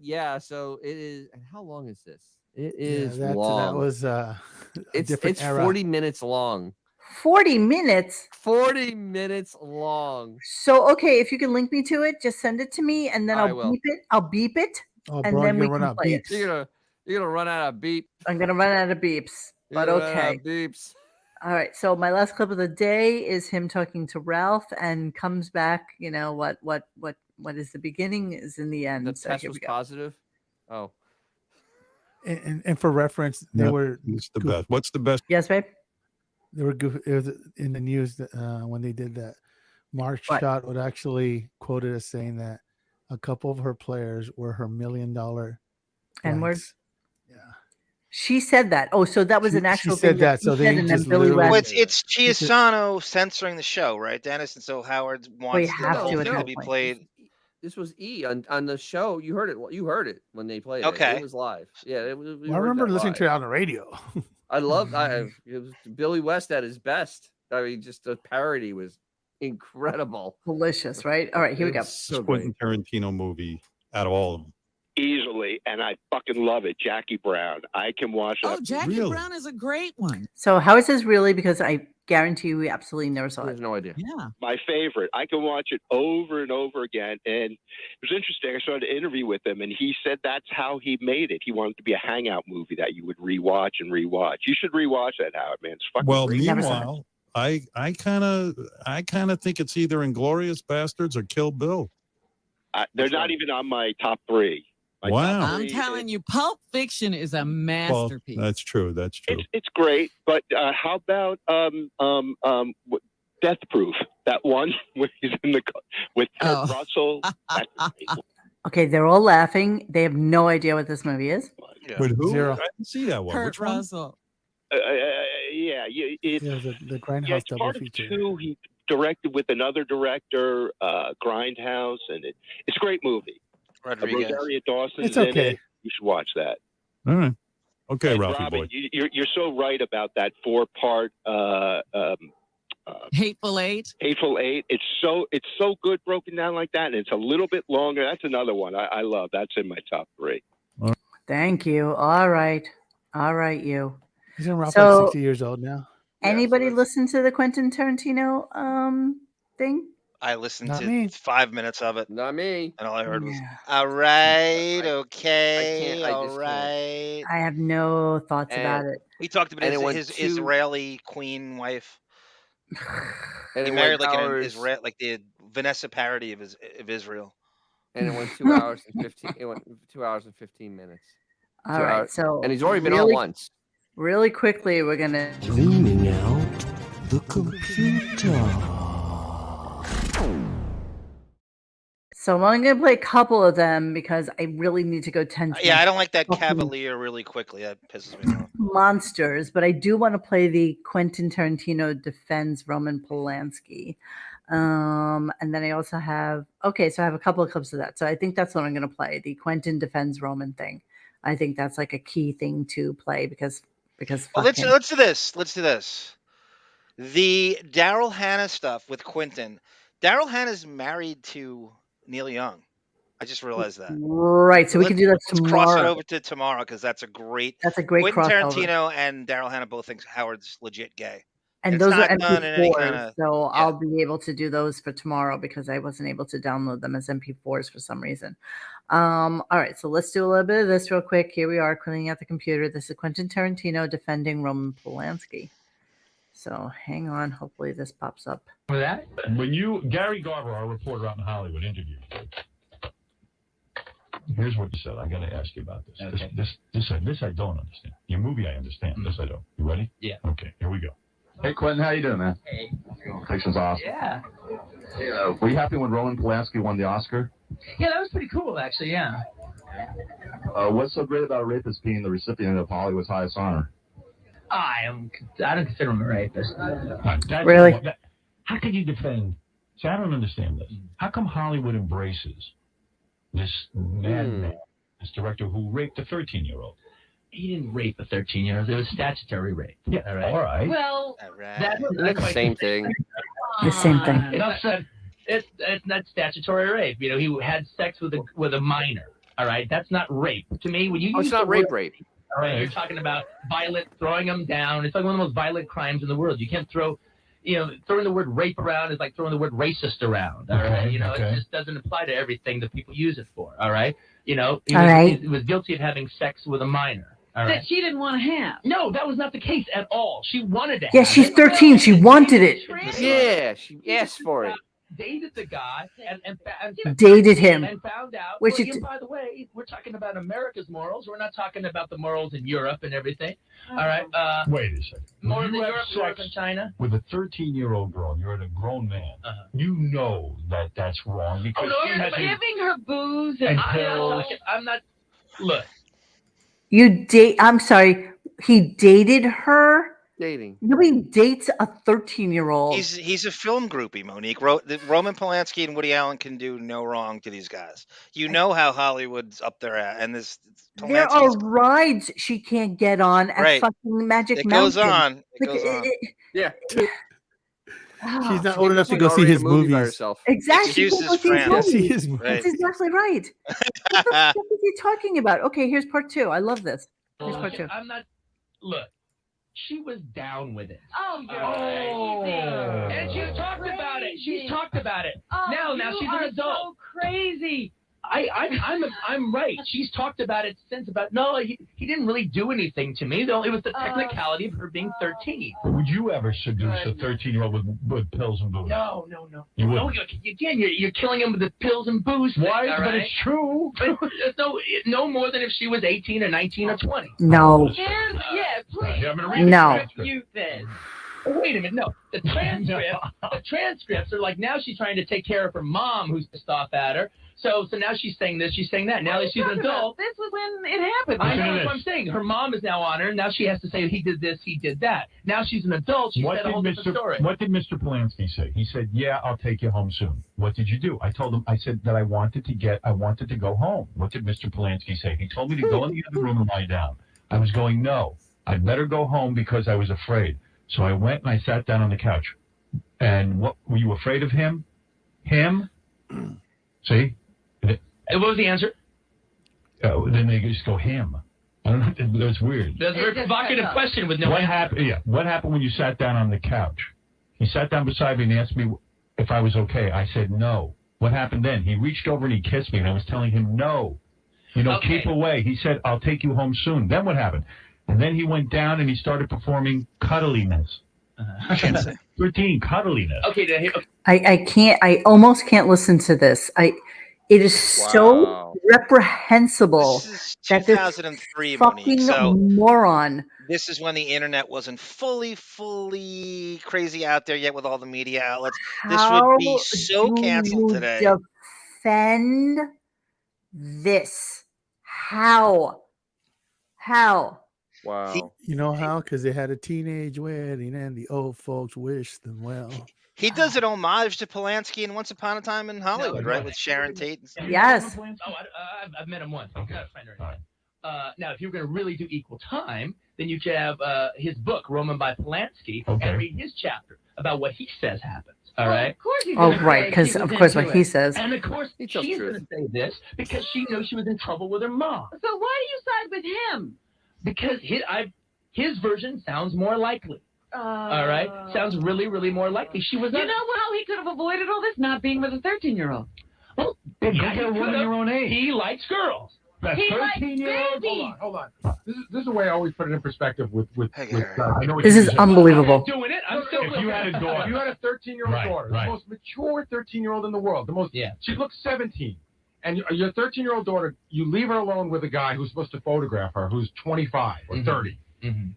yeah, so it is. And how long is this? It is long. That was a different it's era. 40 minutes long. 40 minutes. 40 minutes long. So okay, if you can link me to it, just send it to me, and then I I'll will. beep it. I'll beep it, Oh, and bro, then you're we gonna run can out play it. beeps. You're gonna run out of beep. I'm gonna run out of beeps, You're but gonna run out okay. of beeps. All right. So my last clip of the day is him talking to Ralph, and comes back. You know what is the beginning is in the end. The So test here was we go. positive. Oh, And for reference, they Yep, were it's the best. What's the best? Yes, babe. they were goof- it was in the news that, when they did that. Mark What? Schott would actually quoted as saying that a couple of her players were her $1 million N-word? blanks. Yeah. She said that. Oh, so that was She- an actual she said thing that, she so they said, and then just Billy literally- Well, West. it's Chiasano censoring the show, right, Dennis? And so Howard wants the have whole to at thing that to be point. played. this was E on the show. You heard it. You heard it when they played it. Okay. It was live. Yeah, it was. Well, I remember listening to it on the radio. I loved. It was Billy West at his best. I mean, just the parody was incredible. Delicious, right? All right, here we It go. was so Quentin great. Tarantino movie out of all of them. Easily, and I fucking love it. Jackie Brown. I can watch that. Oh, Jackie Really? Brown is a great one. So Howard says really because I guarantee you we absolutely never saw I it. have no idea. Yeah. My favorite. I can watch it over and over again. And it was interesting. I started an interview with him, and he said that's how he made it. He wanted it to be a hangout movie that you would rewatch and rewatch. You should rewatch that, Howard, man. It's fucking Well, great. meanwhile, I kind of think it's either Inglorious Bastards or Kill Bill. They're not even on my top three. My top Wow. I'm three, telling you, Pulp Fiction is a Well, masterpiece. that's true. That's true. It's great, but how about Death Proof? That one where he's in the with Kurt Oh. Russell. That's a great one. Okay, they're all laughing. They have no idea what this movie is. Yeah. With who? Zero. I didn't see that one. Kurt Which one? Russell. Yeah, it's Yeah, the Grindhouse yeah, it's double part of feature. two. He directed with another director, Grindhouse, and it's a great movie. Rodriguez. Rosario Dawson's It's in okay. it. You should watch that. All right. Okay, And Ralphie Robin, boy. you're so right about that 4-part Hateful Eight. Hateful Eight. It's so good broken down like that, and it's a little bit longer. That's another one I love. That's in my top 3. Thank you. All right, you. He's in Ralph So- like 60 years old now. Anybody that's- listen to the Quentin Tarantino thing? I listened Not to me. 5 minutes of it, Not me. and all I heard was, Yeah. all right, I okay, can't- I all just can't. right. I have no thoughts about it. He talked about And it went his two- Israeli queen wife. And He it married went like an hours, Israel, like the Vanessa parody of Israel. and it went 2 hours and 15. It went 2 hours and 15 minutes. All So, right, so And he's already been on really, once. really quickly, we're gonna. Cleaning out the computer. So I'm gonna play a couple of them because I really need to go tend to Yeah, my I don't like that fucking cavalier really quickly. That pisses me off. monsters, but I do want to play the Quentin Tarantino defends Roman Polanski. And then I also have so I have a couple of clips of that. So I think that's what I'm gonna play, the Quentin defends Roman thing. I think that's like a key thing to play because Well, fuck him. let's do this. Let's do this. The Daryl Hannah stuff with Quentin. Daryl Hannah's married to Neil Young. I just realized that. Right, so we can do that Let's cross it tomorrow. over to tomorrow because that's a great. Quentin Tarantino crossover. and Daryl Hannah both think Howard's legit gay, And it's those are not done in any kind MP4s, of. so I'll be able to do those for tomorrow because I wasn't able to download them as MP4s for some reason. All right, so let's do a little bit of this real quick. Here we are cleaning out the computer. This is Quentin Tarantino defending Roman Polanski. So hang on, hopefully this pops up. For that, when Gary Garver, our reporter out in Hollywood, interviewed you, here's what you said. I got to ask you about this. Okay. This I don't understand. Your movie, I understand. This I don't. You ready? Yeah. Okay, here we go. Hey, Quentin, how you doing, man? Hey. Picture's awesome. Yeah. Were you happy when Roman Polanski won the Oscar? Yeah, that was pretty cool, actually, yeah. What's so great about a rapist being the recipient of Hollywood's highest honor? I don't consider him a rapist. Really? How can you defend? See, I don't understand this. How come Hollywood embraces this madman, this director who raped a 13-year-old? He didn't rape a 13-year-old. It was statutory rape. Yeah, all right. Well, That's the same thing. The same thing. Enough said. It's not statutory rape. You know, he had sex with a minor. All right, that's not rape to me. When you use it's not the word rape. All right, you're talking about violent, throwing them down. It's like one of the most violent crimes in the world. You can't throwing the word rape around is like throwing the word racist around. All right, it just doesn't apply to everything that people use it for. All right, he was guilty of having sex with a minor. All right. That she didn't want to have. No, that was not the case at all. She wanted to. Yeah, have she's it. 13. She wanted it. Yeah, she asked for it. Dated the guy and Dated him. and found out. Which Well, is- by the way, we're talking about America's morals. We're not talking about the morals in Europe and everything. All right. Wait a second. More When than you have Europe, sex Europe and China. with a 13-year-old girl, you're a grown man. You know that that's wrong because she has Giving her booze and I'm pills. not talking. I'm not. Look. I'm sorry. He dated her? Dating. Nobody dates a 13-year-old. He's a film groupie, Monique. Roman Polanski and Woody Allen can do no wrong to these guys. You know how Hollywood's up there at, and this There are rides she can't get on at fucking Magic It Mountain. goes on. It goes on. Yeah. She's not old enough to go see his movies. Exactly. She Excuses, can't go France. see See his his movies. Right. That's exactly right. What the fuck is he talking about? Okay, here's part 2. I love this. Here's part 2. I'm not. Look. She was down with it. Oh, you're crazy. And she talked about it. She's talked about it. Oh, now you she's are an adult. so crazy. I'm right. She's talked about it since he didn't really do anything to me. Though it was the technicality of her being 13. Would you ever seduce a 13-year-old with pills and booze? No. You No, wouldn't. again, you're killing him with the pills and booze. thing, Why? all But right? it's true. But no more than if she was 18 or 19 or 20. No. Yeah, please. Yeah, I'm gonna read No. the transcript. You then. Wait a minute, no. The transcripts are like now she's trying to take care of her mom who's pissed off at her. So now she's saying this, she's saying that. Now that she's an adult. This was when it happened. I know that's what I'm saying. Her mom is now on her, and now she has to say he did this, he did that. Now she's an adult. She said a whole different story. What did Mr. Polanski say? He said, "Yeah, I'll take you home soon." What did you do? I told him. I said that I wanted to go home. What did Mr. Polanski say? He told me to go in the other room and lie down. I was going, no, I'd better go home because I was afraid. So I went and I sat down on the couch. And what were you afraid of him? Him? See? And what was the answer? Then they just go him. I don't know. That's weird. That's a very provocative question with no answer. happened? Yeah. What happened when you sat down on the couch? He sat down beside me and asked me if I was okay. I said no. What happened then? He reached over and he kissed me, and I was telling him no. Keep away. He said, "I'll take you home soon." Then what happened? And then he went down and he started performing cuddliness. 13 cuddliness. Okay. I can't. I almost can't listen to this. It is so reprehensible This is that this 2003, fucking Monique. So moron. this is when the internet wasn't fully crazy out there yet with all the media outlets. This would be so do canceled you today. Defend this. How? Wow. You know how? Because they had a teenage wedding and the old folks wished them well. He does an homage to Polanski in Once Upon a Time in Hollywood, right? With Sharon Tate. And stuff. Yes. Oh, I've met him once. I've got a friend or anything. Now, if you're going to really do equal time, then you should have his book, Roman by Polanski, and read his chapter about what he says happens. All right? Of course he's Oh, gonna right, say because she of was course into what he it. says. And of course, He tells she's truth. going to say this because she knows she was in trouble with her mom. So why do you side with him? Because his version sounds more likely. All right? Sounds really, really more likely. She was You know how he could have avoided all this? Not being with a 13-year-old. Well, Yeah, he get a woman could've. your own age. He likes girls. That He likes 13-year-old. babies. Hold on. This is the way I always put it in perspective with Gary. I know what This you is said. unbelievable. I'm doing it. I'm still If you had a daughter, if you had a 13-year-old Right, daughter, right. the most mature 13-year-old in the world, she looks 17, and your 13-year-old daughter, you leave her alone with a guy who's supposed to photograph her, who's 25 or 30,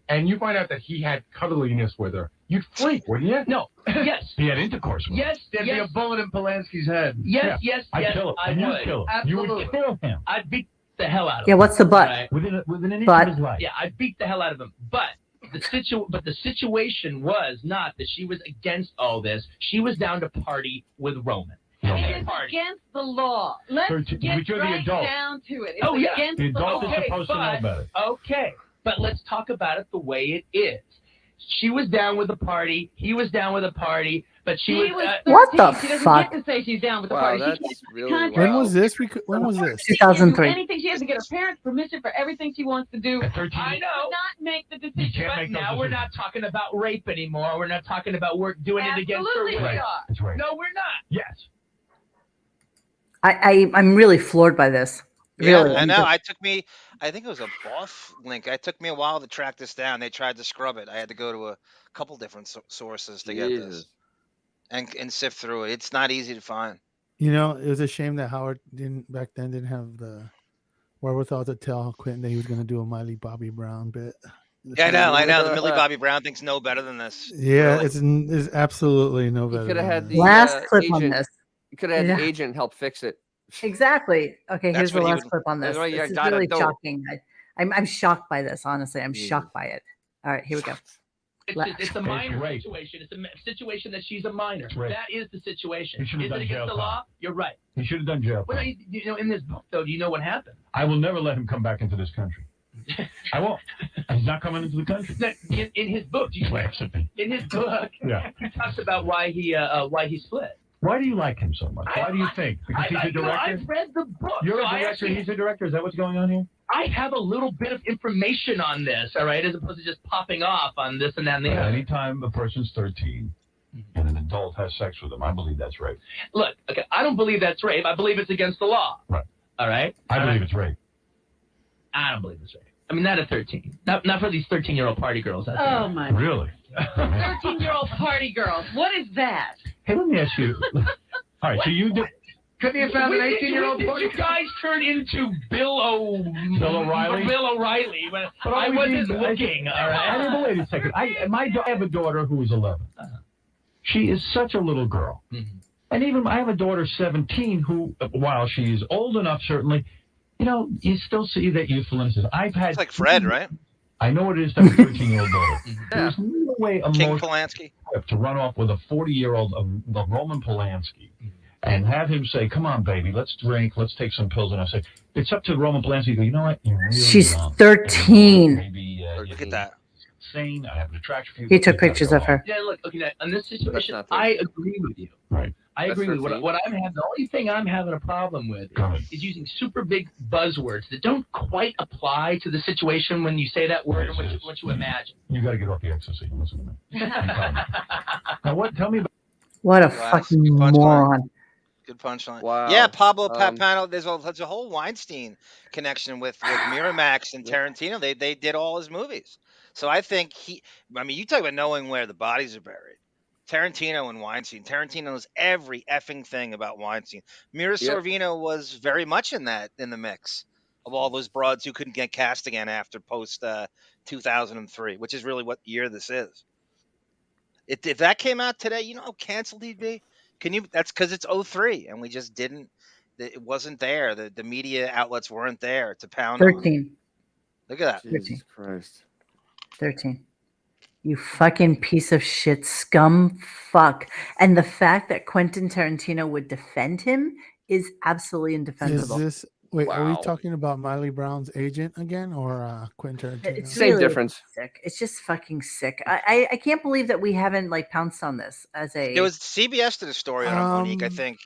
and you find out that he had cuddliness with her, you'd freak, wouldn't you? No. Yes. He had intercourse with him. Yes. There'd be a bullet in Polanski's head. Yes. Yes. I'd Yes. kill him. I And you'd would. kill him. Absolutely. You would kill him. I'd beat the hell out of him. Yeah, what's the but? Right? Within an inch But- of his life. Yeah, I beat the hell out of him. But the situation was not that she was against all this. She was down to party with Roman. It is against the law. Let's 13, get but you're the right adult. down to it. It's Oh, yeah. against The the adult law. is supposed to know about it. Okay, but let's talk about it the way it is. She was down with the party. He was down with the party. But she was. 13. What the She doesn't fuck? get to say she's down with the Wow, party. that's She can't really contract. When wild. was this? When was this? She can't do 2003. anything. She has to get her parents' permission for everything she wants to do. At 13, I know. Not make the you decision. can't But make those now we're decisions. not talking about rape anymore. We're not talking about work doing it against her Absolutely will. we are. That's right. No, we're not. Yes. I'm really floored by this. Really. Yeah, I know. I think it was a BOF link. It took me a while to track this down. They tried to scrub it. I had to go to a couple different sources to get this Jesus. and sift through it. It's not easy to find. You know, it was a shame that Howard didn't have the wherewithal to tell Quentin that he was going to do a Miley Bobby Brown bit. Yeah, I know. The Millie Bobby Brown thinks no better than this. Yeah, Really. it's absolutely no He better. could have than had that. the Last clip on agent. this. You could have had Yeah. the agent help fix it. Exactly. Okay, That's here's the what he last would- clip on That's this. what you This is gotta really do. shocking. I'm shocked by this, honestly. I'm Jesus. shocked by it. All right, here we go. It's a minor great. situation. It's a situation that she's a minor. Right. That is the situation. He Is should have it done against jail the time. law? You're right. He should have done jail. Well, time. you know, in this book, though, do you know what happened? I will never let him come back into this country. I won't. He's not coming into the country. In his book, Laughs at me. in his book, Yeah. he talks about why he split. Why do you like him so much? Why do you think? Because he's a director? I've read the book. You're so a I director, actually- he's a director. Is that what's going on here? I have a little bit of information on this, all right, as opposed to just popping off on this and that and the other. Anytime a person's 13 and an adult has sex with them, I believe that's rape. Look, okay, I don't believe that's rape. I believe it's against the law. Right. All right? I All believe right? it's rape. I don't believe it's rape. I mean, not at 13. Not for these 13-year-old party girls. Out there. Oh my. Really? 13-year-old party girls. What is that? Hey, let me ask you. All right, so you did. Couldn't you have found an When did 18-year-old you party? guys turn into Bill O'Reilly? Bill O'Reilly. But But I all we wasn't did- looking. All I right. mean, but wait a second. I have a daughter who is 11. She is such a little girl. Mhm. And even I have a daughter, 17, who, while she's old enough, certainly, you still see that youthful innocence. I've had. It's like Fred, right? I know what it is to have a 13-year-old daughter. Yeah. There's no way a King more Polanski. to run off with a 40-year-old of the Roman Polanski and have him say, "Come on, baby, let's drink, let's take some pills." And I say, it's up to Roman Polanski to go, you know what? You're really She's young. 13. Maybe Look at that. insane. I have an attraction for you. He took You gotta pictures go of on. her. Yeah, look, okay, now, on this situation, not I agree with you. Right. I That's agree with you. 13. What I'm having, the only thing I'm having a problem with Go ahead. is using super big buzzwords that don't quite apply to the situation when you say that word and Yes, what you imagine. You got to get off the ecstasy. Listen to me. Now, what? Tell me about. What a Wow, fucking good punchline. moron. Good punchline. Wow. Yeah, Pablo Um, Papano. There's a whole Weinstein connection with Miramax and Tarantino. They did all his movies. So I think you talk about knowing where the bodies are buried. Tarantino and Weinstein. Tarantino knows every effing thing about Weinstein. Mira Yep. Sorvino was very much in the mix of all those broads who couldn't get cast again after post 2003, which is really what year this is. If that came out today, you know how canceled he'd be. That's because it's 03 and we just didn't. It wasn't there. The media outlets weren't there to pound on. 13. Look at that. Jesus Christ. 13. You fucking piece of shit scum fuck. And the fact that Quentin Tarantino would defend him is absolutely Is indefensible. this Wait, are we Wow. talking about Miley Brown's agent again, or Quentin Tarantino? It's Same really difference. sick. It's just fucking sick. I can't believe that we haven't like pounced on this as There a. was CBS did a story on him, Monique, I Um. think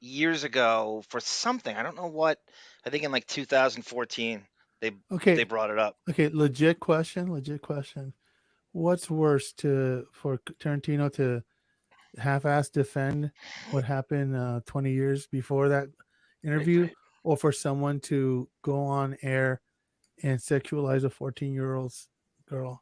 years ago for something. I don't know what. I think in like 2014 they Okay. brought it up. Okay. Legit question. What's worse for Tarantino to half-ass defend what happened 20 years before that interview, or for someone to go on air and sexualize a 14-year-old girl?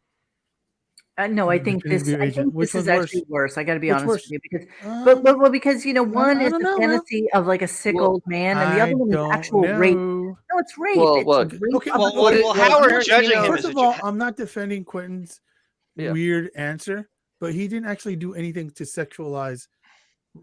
No, I think pretending to be your agent. Which this is one's worse? actually worse. I got to be Which honest worse? with you because, well, because one I is don't the know, man. fantasy of like a sick Well, old man, and the I other one is don't actual rape. know. No, it's rape. Well, It's look. rape Okay, of but a okay, Well, well, Howard Tarantino- judging him First is of all, I'm not defending Quentin's Yeah. weird answer, but he didn't actually do anything to sexualize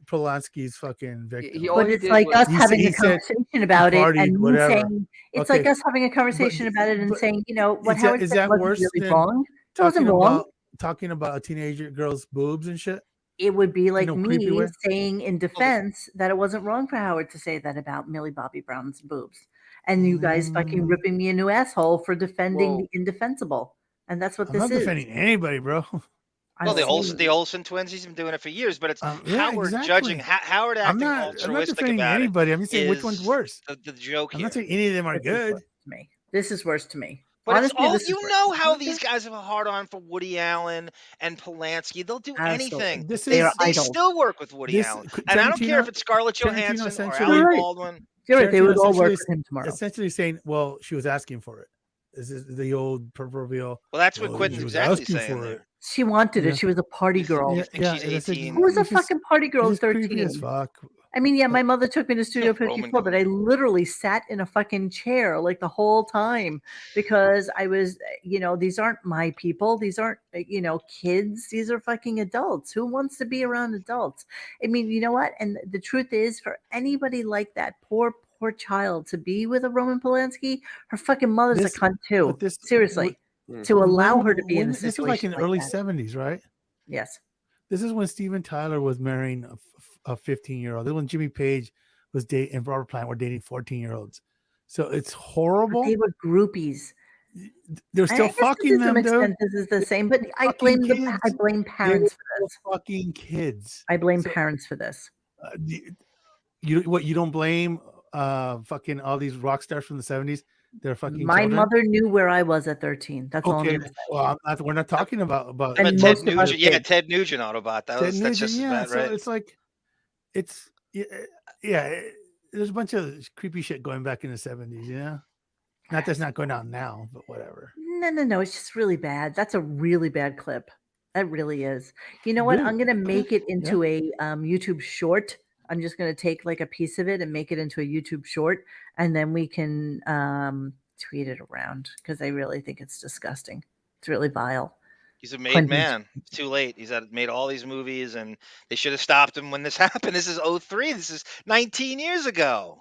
Polanski's fucking victim. All But he it's did like was us He having a said conversation about he it, partied, and you whatever. saying it's like Okay, us having a conversation about it and but saying, you know, what is Howard that said wasn't worse really than wrong. It wasn't wrong. talking about a teenager girl's boobs and shit? It would be like a creepy me way? saying in defense that it wasn't wrong for Howard to say that about Millie Bobby Brown's boobs, and you guys fucking ripping me a new asshole for defending the indefensible, and that's what I'm this not is. defending anybody, bro. Well, I'm saying- the Olsen twins, he's been doing it for years, but it's Yeah, Howard exactly. judging, Howard I'm acting not altruistic defending about anybody. it. I'm just saying which one's is worse. The joke I'm here. not saying any of them are This is good. worse to me. This is worse to me. But Honestly, it's all this is you worse. know how these guys have a hard on for Woody Allen and Polanski. They'll do Absolutely. anything. They are They idols. still work with Woody Allen, and I don't care if it's Scarlett Johansson or essentially- Alec Right. Baldwin. You're right. They would all work essentially- with him tomorrow. Essentially saying, well, she was asking for it. This is the old proverbial. Well, that's what "Oh, Quentin's she was exactly asking saying for there. it." She wanted Yeah. it. She was a party girl. You think she's and I said, 18? Who was a It's just- fucking party girl it's at just creepy 13? as fuck. I mean, yeah, my mother took me to Studio Roman 54, but I literally sat in a fucking chair like the whole time because I was, you know, these aren't my people. These aren't, you know, kids. These are fucking adults. Who wants to be around adults? I mean, you know what? And the truth is, for anybody like that poor child to be with a Roman Polanski, her fucking mother's This- a cunt too. but this- Seriously. To allow her to be in a This was situation like in the early that. 70s, right? Yes. This is when Steven Tyler was marrying a 15-year-old. This is when Jimmy Page was dating and Robert Plant were dating 14-year-olds. So it's horrible. They were groupies. They're I still guess fucking to them, some dude. extent, this is the same, but I fucking blame I kids. blame parents for They were this. fucking kids. I blame parents for this. You don't blame fucking all these rock stars from the 70s? They're fucking My children? mother knew where I was at 13. That's all I'm Okay, gonna say. well, we're not talking about And But most Ted of us Nugent, yeah, did. Ted Nugent Autobot. That's just as bad, so right? it's like it's yeah, there's a bunch of creepy shit going back in the 70s, yeah. Not that's not going on now, but whatever. No. It's just really bad. That's a really bad clip. That really is. You know what? Dude, I'm gonna make it yeah. into a YouTube short. I'm just gonna take like a piece of it and make it into a YouTube short, and then we can tweet it around because I really think it's disgusting. It's really vile. He's a made Quentin's- man. It's too late. He's made all these movies, and they should have stopped him when this happened. This is 03. This is 19 years ago.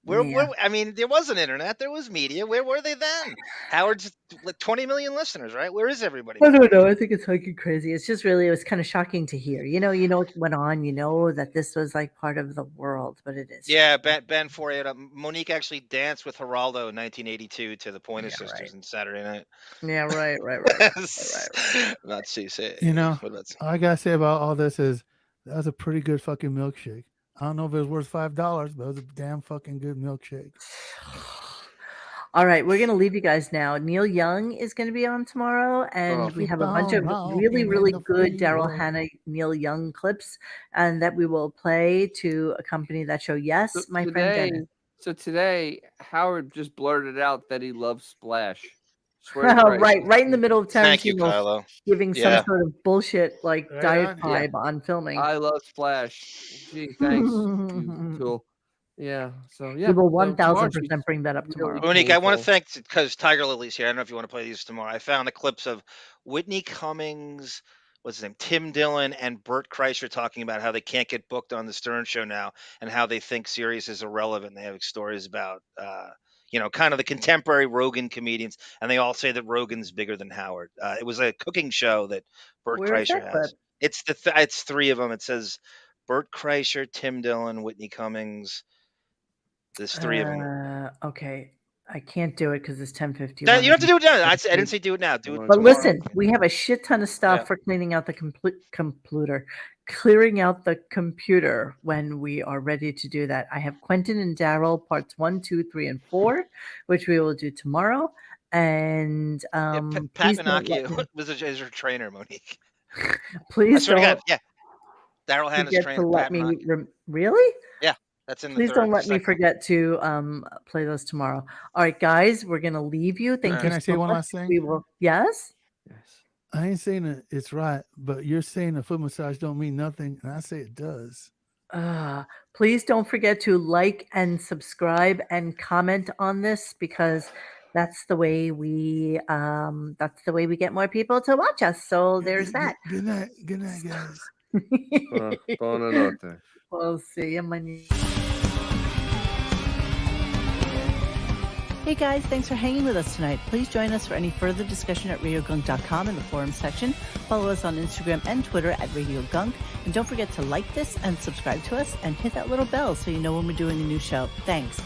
Where I mean, there wasn't internet. There was media. Where were they then? Howard's 20 million listeners, right? Where is everybody? I don't know. I think it's fucking crazy. It's just really, it was kind of shocking to hear. You know what went on. You know that this was like part of the world, but it is. Yeah, Ben Fourier. Monique actually danced with Geraldo in 1982 to the Pointer Sisters on Saturday night. Yeah, right. Not CC. You know, What about all I gotta say about all this is that was a pretty good fucking milkshake. I don't know if it was worth $5, but it was a damn fucking good milkshake. All right, we're gonna leave you guys now. Neil Young is gonna be on tomorrow, and we have a bunch of really good Daryl Hannah, Neil Young clips, and that we will play to accompany that show. Yes, my friend Dennis. So today, Howard just blurted out that he loves Splash. Swear to Christ. right in the middle of Thank you, Tarantino Kylo. giving Yeah. some sort of bullshit like Right on. diatribe on filming. I love Splash. Gee, thanks. You tool. Yeah. So yeah. We will so tomorrow 1000% bring that up tomorrow. Monique, I want to thank, because Tiger Lily's here. I don't know if you want to play these tomorrow. I found the clips of Whitney Cummings, what's his name, Tim Dillon, and Bert Kreischer talking about how they can't get booked on the Stern Show now, and how they think Sirius is irrelevant. They have stories about, kind of the contemporary Rogan comedians, and they all say that Rogan's bigger than Howard. It was a cooking show that Bert Where is Kreischer that has. clip? It's it's three of them. It says Bert Kreischer, Tim Dillon, Whitney Cummings. There's 3 of them. Okay. I can't do it because it's 10:51. You don't have to do it now. I didn't say do it now. Do it But tomorrow. listen, we have a shit ton of stuff Yeah. for cleaning out the computer, clearing out the computer when we are ready to do that. I have Quentin and Daryl parts 1, 2, 3, and 4, which we will do tomorrow. And Pat please don't let Menachie me- is her trainer, Monique. please I swear to don't God, yeah. Daryl Hannah's forget trainer. to let Pat me. Menachie. Really? Yeah, that's in the Please third. don't let me second. forget to play those tomorrow. All right, guys, we're gonna leave you. Thank you. Can I say so one much. last thing? We will. Yes. I ain't saying that it's right, but you're saying a foot massage don't mean nothing, and I say it does. Please don't forget to like and subscribe and comment on this because that's the way we get more people to watch us. So there's that. Good night, guys. Buonanotte. We'll see you Monday. Hey guys, thanks for hanging with us tonight. Please join us for any further discussion at RadioGunk.com in the forum section. Follow us on Instagram and Twitter at RadioGunk. And don't forget to like this and subscribe to us and hit that little bell so you know when we're doing a new show. Thanks.